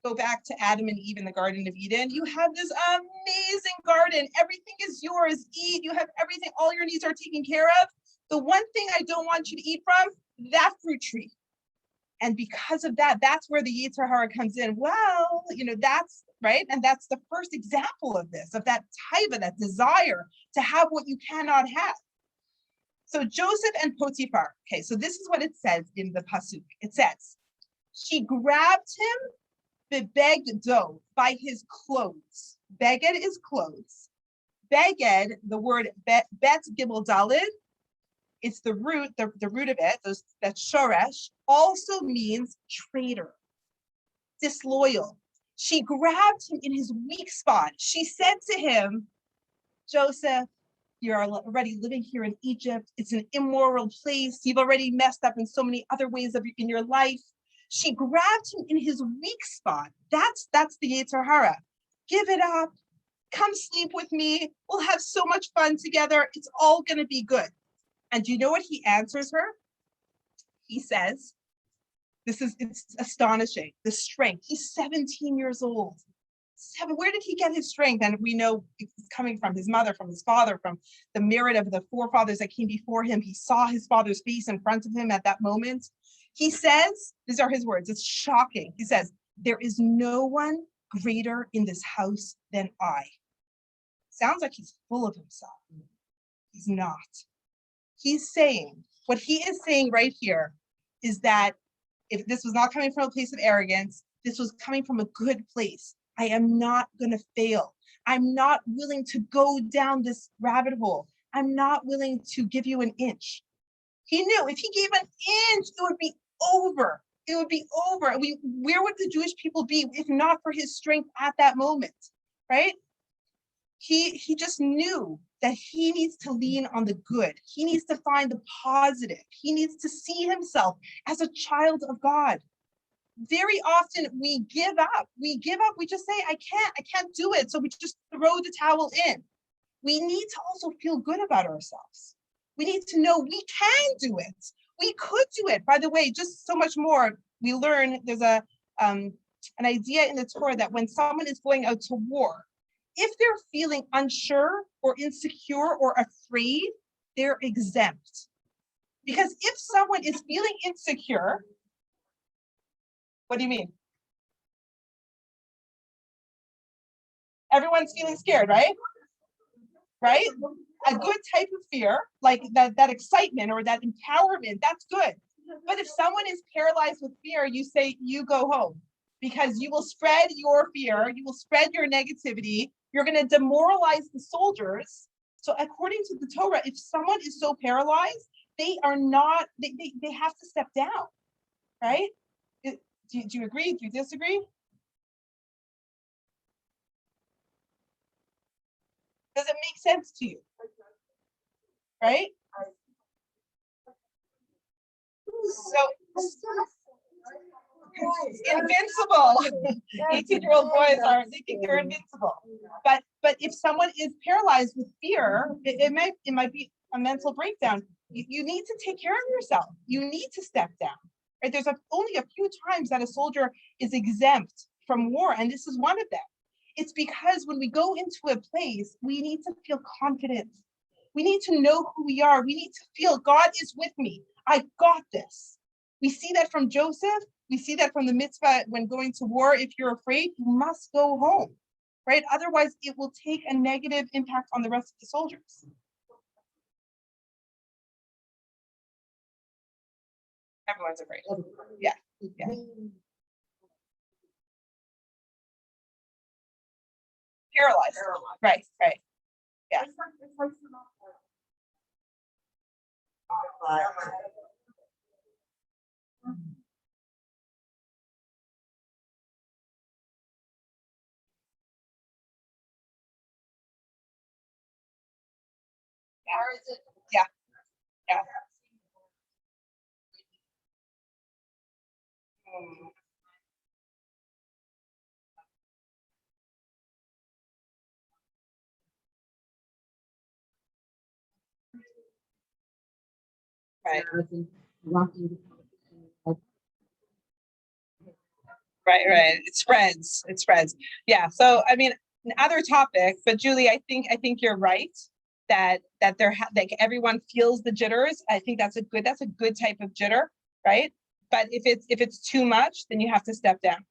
Go back to Adam and Eve in the Garden of Eden. You have this amazing garden. Everything is yours. Eat. You have everything. All your needs are taken care of. The one thing I don't want you to eat from, that fruit tree. And because of that, that's where the Yetzer Hara comes in. Well, that's right. And that's the first example of this, of that taiva, that desire to have what you cannot have. So Joseph and Potiphar. Okay, so this is what it says in the pasuk. It says, she grabbed him, bebegdo, by his clothes. Beged is clothes. Beged, the word bet gimel dalid, it's the root, the root of it, that shoresh, also means traitor, disloyal. She grabbed him in his weak spot. She said to him, Joseph, you're already living here in Egypt. It's an immoral place. You've already messed up in so many other ways in your life. She grabbed him in his weak spot. That's the Yetzer Hara. Give it up. Come sleep with me. We'll have so much fun together. It's all going to be good. And do you know what he answers her? He says, it's astonishing, the strength. He's 17 years old. Where did he get his strength? And we know it's coming from his mother, from his father, from the merit of the forefathers that came before him. He saw his father's face in front of him at that moment. He says, these are his words, it's shocking. He says, there is no one greater in this house than I. Sounds like he's full of himself. He's not. He's saying, what he is saying right here is that if this was not coming from a place of arrogance, this was coming from a good place. I am not going to fail. I'm not willing to go down this rabbit hole. I'm not willing to give you an inch. He knew if he gave an inch, it would be over. It would be over. Where would the Jewish people be if not for his strength at that moment, right? He just knew that he needs to lean on the good. He needs to find the positive. He needs to see himself as a child of God. Very often we give up. We just say, I can't do it. So we just throw the towel in. We need to also feel good about ourselves. We need to know we can do it. We could do it. By the way, just so much more, we learn there's an idea in the Torah that when someone is going out to war, if they're feeling unsure or insecure or afraid, they're exempt. Because if someone is feeling insecure, what do you mean? Everyone's feeling scared, right? Right? A good type of fear, like that excitement or that empowerment, that's good. But if someone is paralyzed with fear, you say, you go home, because you will spread your fear, you will spread your negativity, you're going to demoralize the soldiers. So according to the Torah, if someone is so paralyzed, they are not, they have to step down, right? Do you agree? Do you disagree? Does it make sense to you? Right? So invincible. 18-year-old boys they think they're invincible. But if someone is paralyzed with fear, it might be a mental breakdown. You need to take care of yourself. You need to step down. Right? There's only a few times that a soldier is exempt from war, and this is one of them. It's because when we go into a place, we need to feel confident. We need to know who we are. We need to feel God is with me. I got this. We see that from Joseph. We see that from the mitzvah when going to war. If you're afraid, you must go home, right? Otherwise, it will take a negative impact on the rest of the soldiers. Everyone's afraid. Yeah. Paralyzed. Right. Yeah. Yeah. Right. Right. It spreads. Yeah. So I mean, another topic, but Julie, I think you're right that everyone feels the jitters. I think that's a good type of jitter, right? But if it's too much, then you have to step down.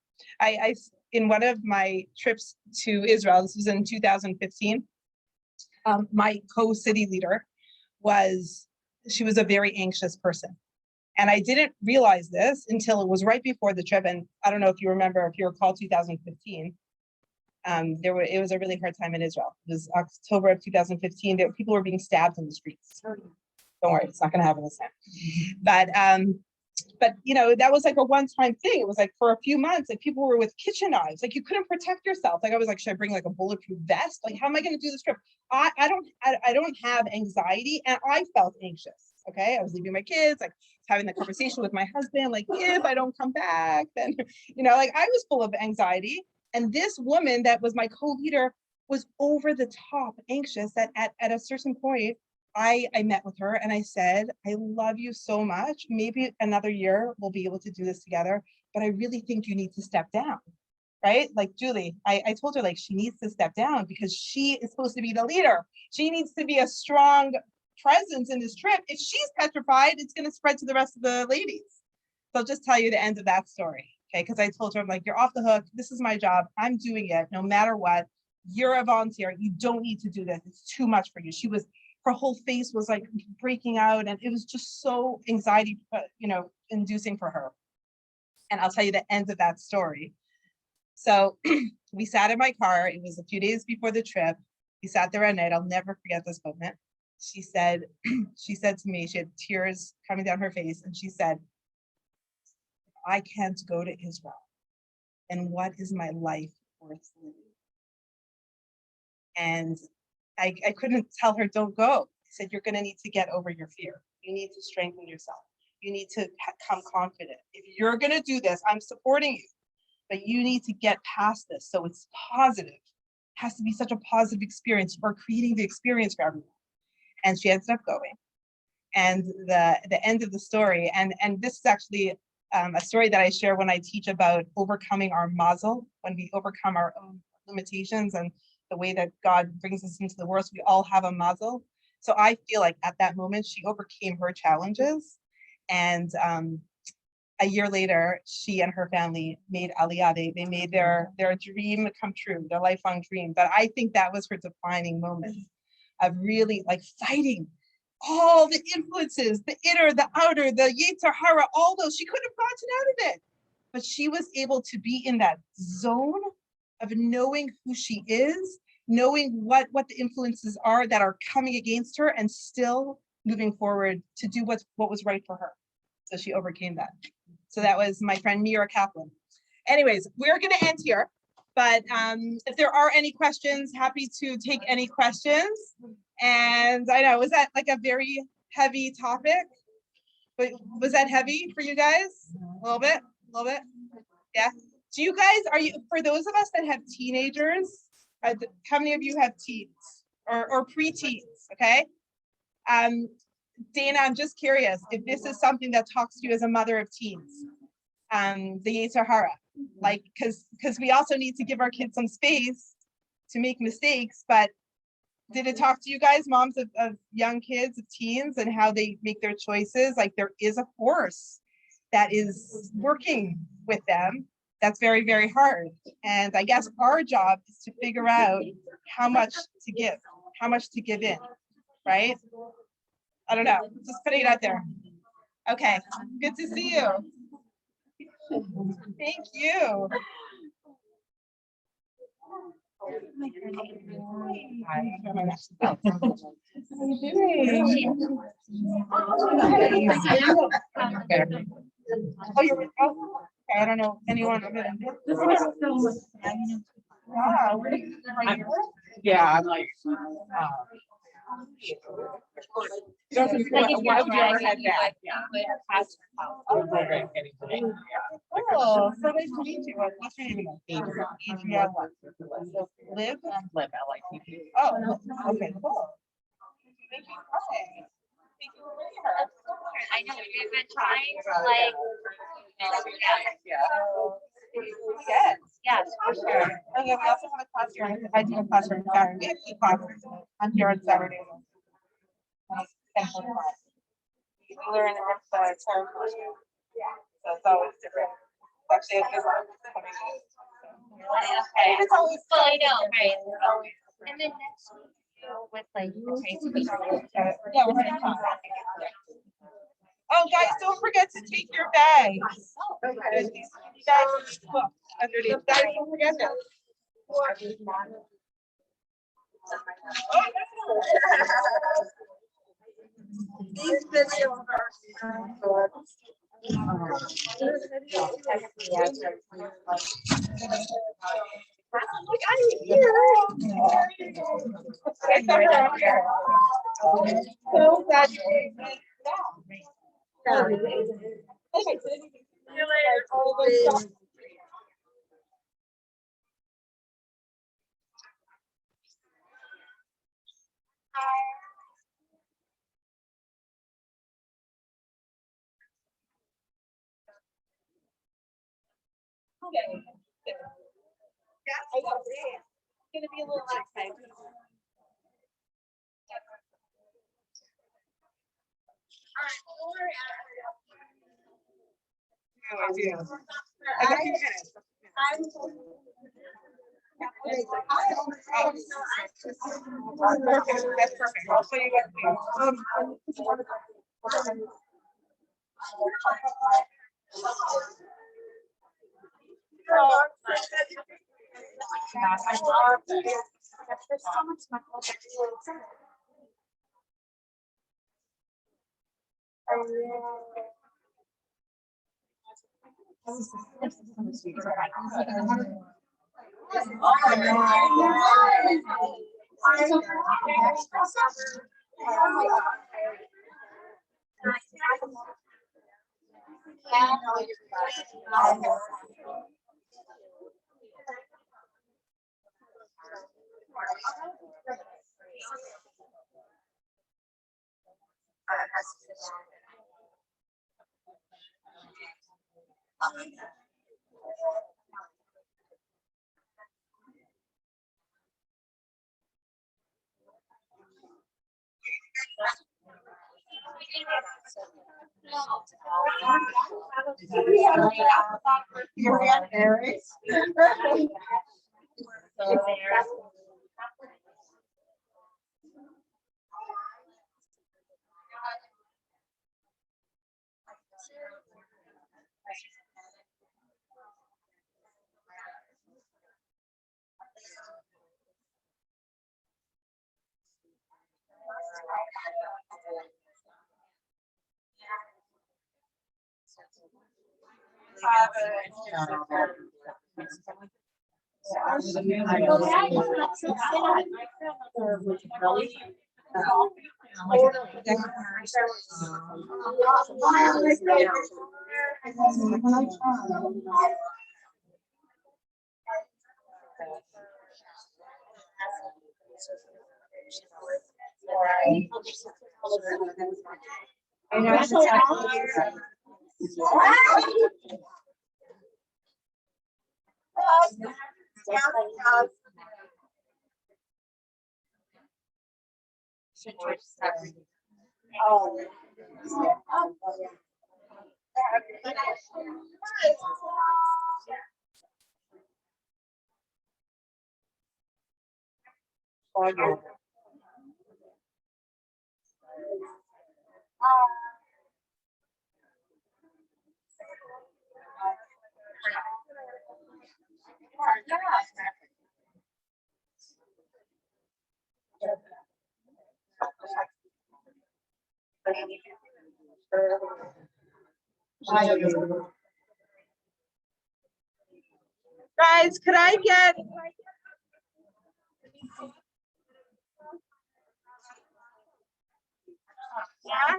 In one of my trips to Israel, this was in 2015, my co-city leader she was a very anxious person. And I didn't realize this until it was right before the trip. And I don't know if you recall 2015, it was a really hard time in Israel. It was October of 2015. People were being stabbed in the streets. Don't worry, it's not gonna happen this time. But that was like a one-time thing. It was like for a few months, like people were with kitchen knives, like you couldn't protect yourself. Like I was like, should I bring like a bulletproof vest? Like, how am I going to do this trip? I don't have anxiety, and I felt anxious. Okay, I was leaving my kids, like having that conversation with my husband, like if I don't come back, then like I was full of anxiety. And this woman that was my co-leader was over the top anxious. That at a certain point, I met with her and I said, I love you so much. Maybe another year we'll be able to do this together, but I really think you need to step down, right? Like Julie, I told her like she needs to step down because she is supposed to be the leader. She needs to be a strong presence in this trip. If she's petrified, it's going to spread to the rest of the ladies. So I'll just tell you the end of that story, okay? Because I told her, I'm like, you're off the hook. This is my job. I'm doing it no matter what. You're a volunteer. You don't need to do this. It's too much for you. Her whole face was like breaking out, and it was just so anxiety, inducing for her. And I'll tell you the end of that story. So we sat in my car. It was a few days before the trip. We sat there at night. I'll never forget this moment. She said to me, she had tears coming down her face, and she said, I can't go to Israel. And what is my life worth living? And I couldn't tell her, don't go. I said, you're going to need to get over your fear. You need to strengthen yourself. You need to come confident. If you're going to do this, I'm supporting you, but you need to get past this. So it's positive. It has to be such a positive experience. We're creating the experience for everyone. And she ended up going. And the end of the story, and this is actually a story that I share when I teach about overcoming our mazel, when we overcome our own limitations and the way that God brings us into the world. So we all have a mazel. So I feel like at that moment, she overcame her challenges. And a year later, she and her family made Aliyah. They made their dream come true, their lifelong dream. But I think that was her defining moment of really like fighting all the influences, the inner, the outer, the Yetzer Hara, all those. She couldn't have gotten out of it. But she was able to be in that zone of knowing who she is, knowing what the influences are that are coming against her, and still moving forward to do what was right for her. So she overcame that. So that was my friend Mira Kaplan. Anyways, we're going to end here, but if there are any questions, happy to take any questions. And I know, was that like a very heavy topic? But was that heavy for you guys? A little bit? Yeah. Do you guys, for those of us that have teenagers, how many of you have teens or preteens? Okay. Dana, I'm just curious if this is something that talks to you as a mother of teens, the Yetzer Hara, like, because we also need to give our kids some space to make mistakes, but did it talk to you guys, moms of young kids, of teens, and how they make their choices? Like there is a force that is working with them. That's very, very hard. And I guess our job is to figure out how much to give in, right? I don't know, just putting it out there. Okay, good to see you. Thank you. Oh, you're okay, I don't know anyone. Wow, where do you live right here? Yeah, I'm like, Why would you ever have that? Oh, so nice to meet you. What's your name again? Adria what? Liv? Live LITP. Oh, okay, cool. Thank you. Okay. Thank you for being here. I know you've been trying to like. Yes. Yes, for sure. Oh, yeah, we also have a classroom. I do a classroom Saturday. We have 2 classes. I'm here on Saturday. We learn the term. So it's always different. Actually, it's just coming in. It's always. Well, I know, right? And then next week, with like crazy people. Yeah, we're gonna come. Oh, guys, don't forget to take your bags. There's these bags underneath. Guys, don't forget them. These videos are. So glad you came. Gonna be a little outside. I do. I got 2 minutes. Perfect, that's perfect. I'll show you guys. I know. Guys, could I get? Yeah.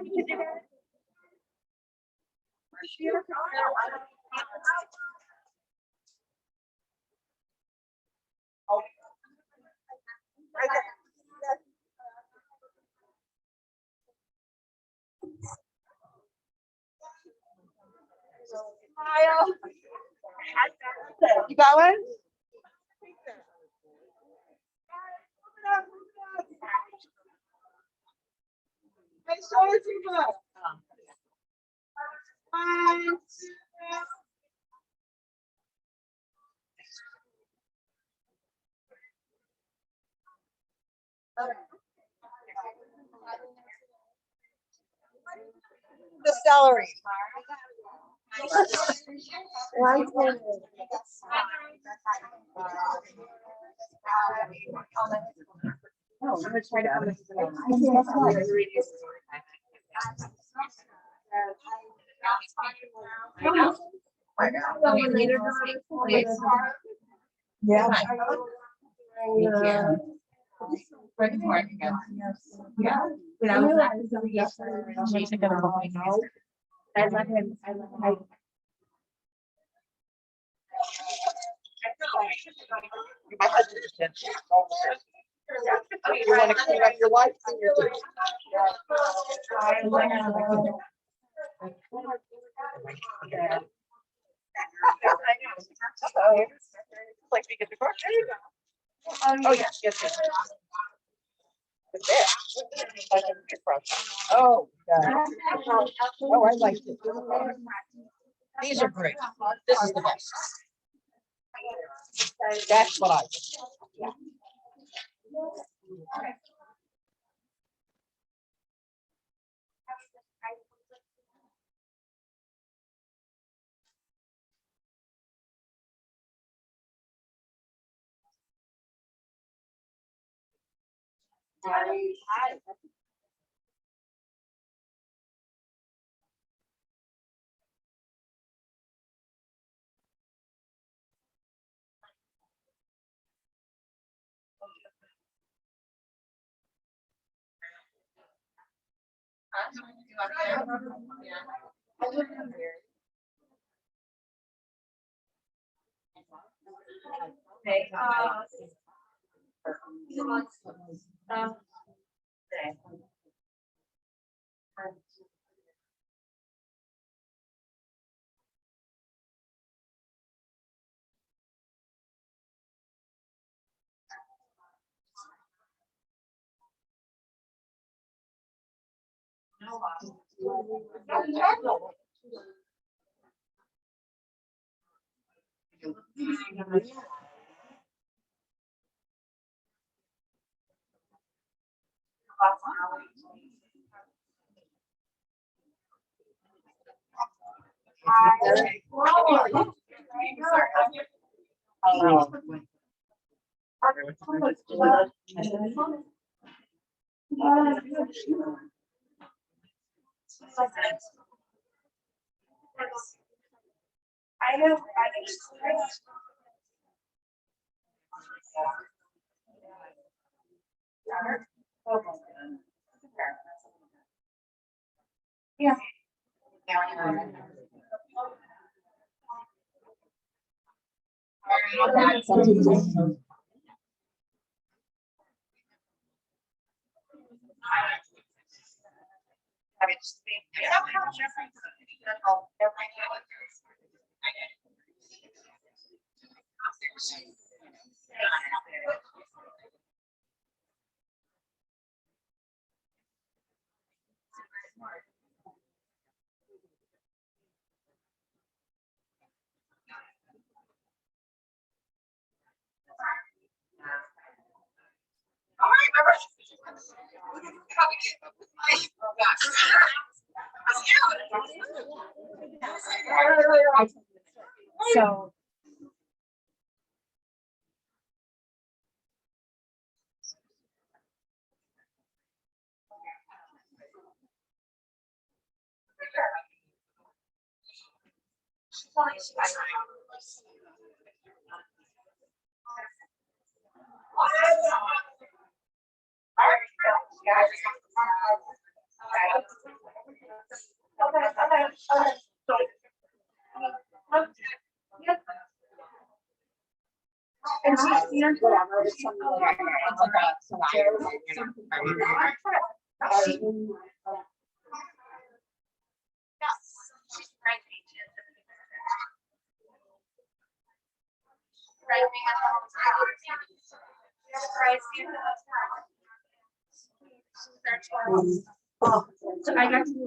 You got one? My shoulders are good. 1, 2, The salary. No, I'm gonna try to come to Yeah. When I was I let him, You want to clean up your life? Like we get the grocery. Oh, yes, yes, yes. Oh, God. Oh, I like it. These are great. This is the best. That's what I. Okay. I know. Yeah. So. So I got to do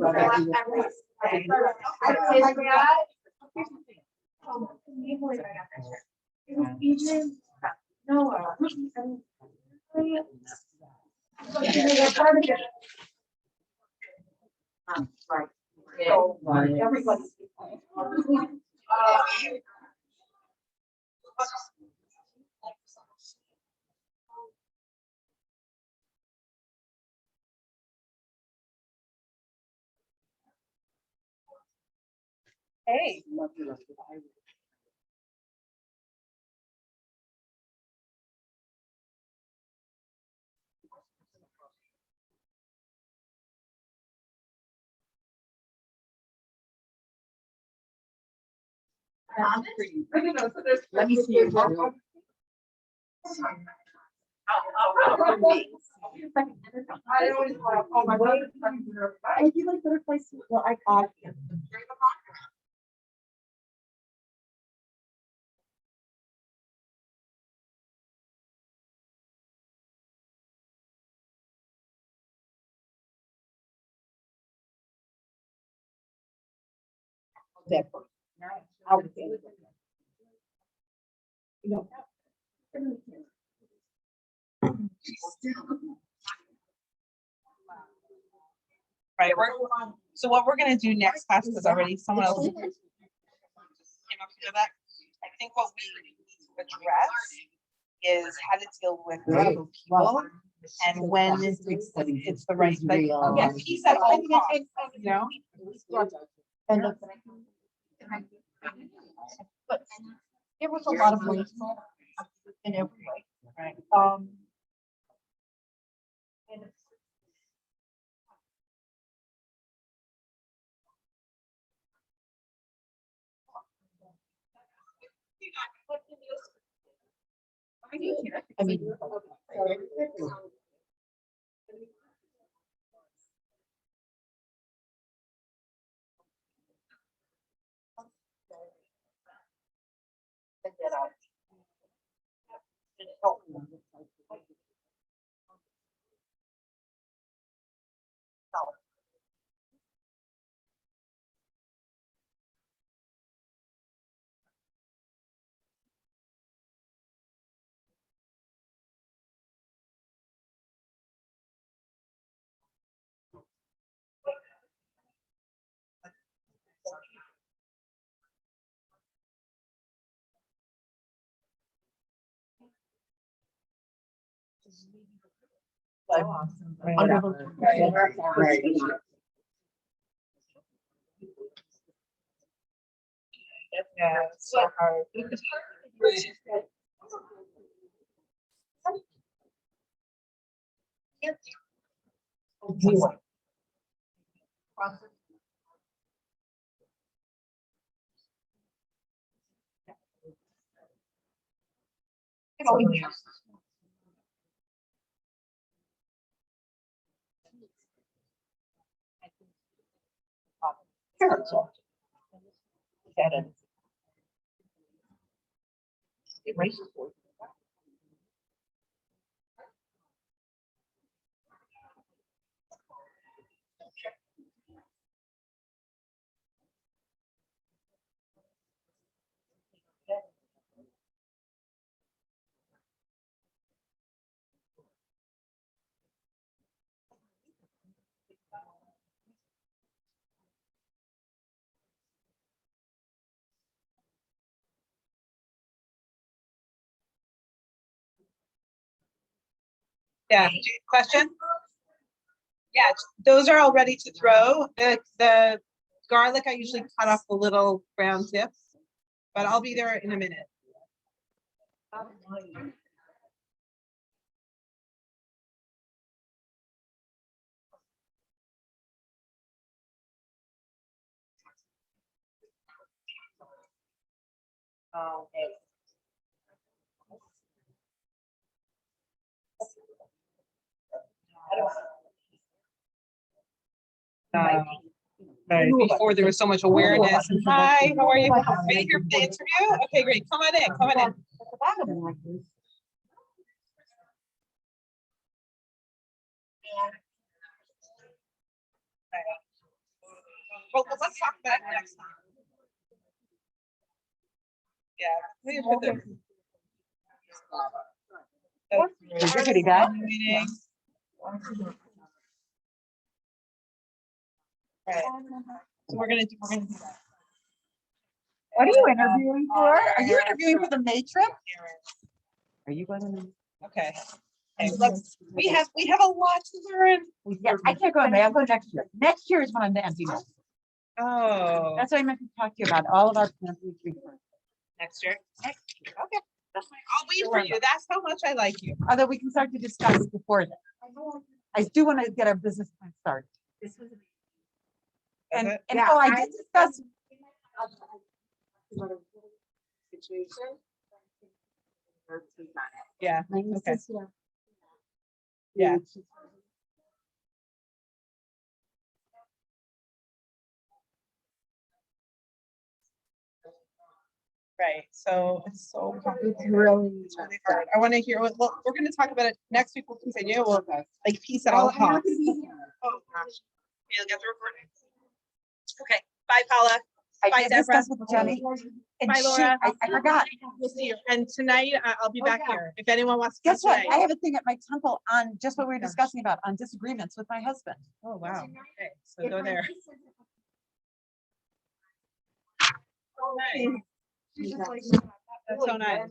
Hey. Let me see you. I always want, oh my God. I do like butterflies. Well, I got. Right, so what we're gonna do next class, because already someone else came up to that. I think what we need to address is how to deal with other people and when it's the right, like, yes, he said, all you know? And but there was a lot of waste in every way, right? And I mean. Yeah, it's so hard. Yeah, question? Yeah, those are all ready to throw. The garlic, I usually cut off the little brown tips, but I'll be there in a minute. Right, before there was so much awareness. Hi, how are you? Ready here for the interview? Okay, great. Come on in, come on in. Well, let's talk about it next time. Yeah. we put the- You're pretty good. Meeting. Right. So we're gonna do that. What are you interviewing for? Are you interviewing for the matron? Are you going to? Okay. Okay, we have a lot to learn. Yeah, I can't go in May. I'll go next year. Next year is when I'm the empty nest. Oh, That's what I meant to talk to you about, all of our plans. next year. Okay. I'll wait for you. That's how much I like you. Although we can start to discuss before that. I do want to get our business plan started. And, it? and oh, I did discuss. Yeah, okay. Yeah. Right, so it's so. It's really hard. I want to hear, well, we're gonna talk about it next week. We'll continue. We'll like piece it all apart. Oh, gosh. You'll get the recording. Okay, bye, Paula. I Bye, did Deborah. discuss with Jenny. And Bye, she- Laura. I forgot. We'll see you. And tonight, I'll be Oh, back yeah. here. If anyone wants to. come Guess what? tonight. I have a thing at my temple on just what we were discussing about, on disagreements with my husband. Oh, wow. Okay, so go there. That's so nice.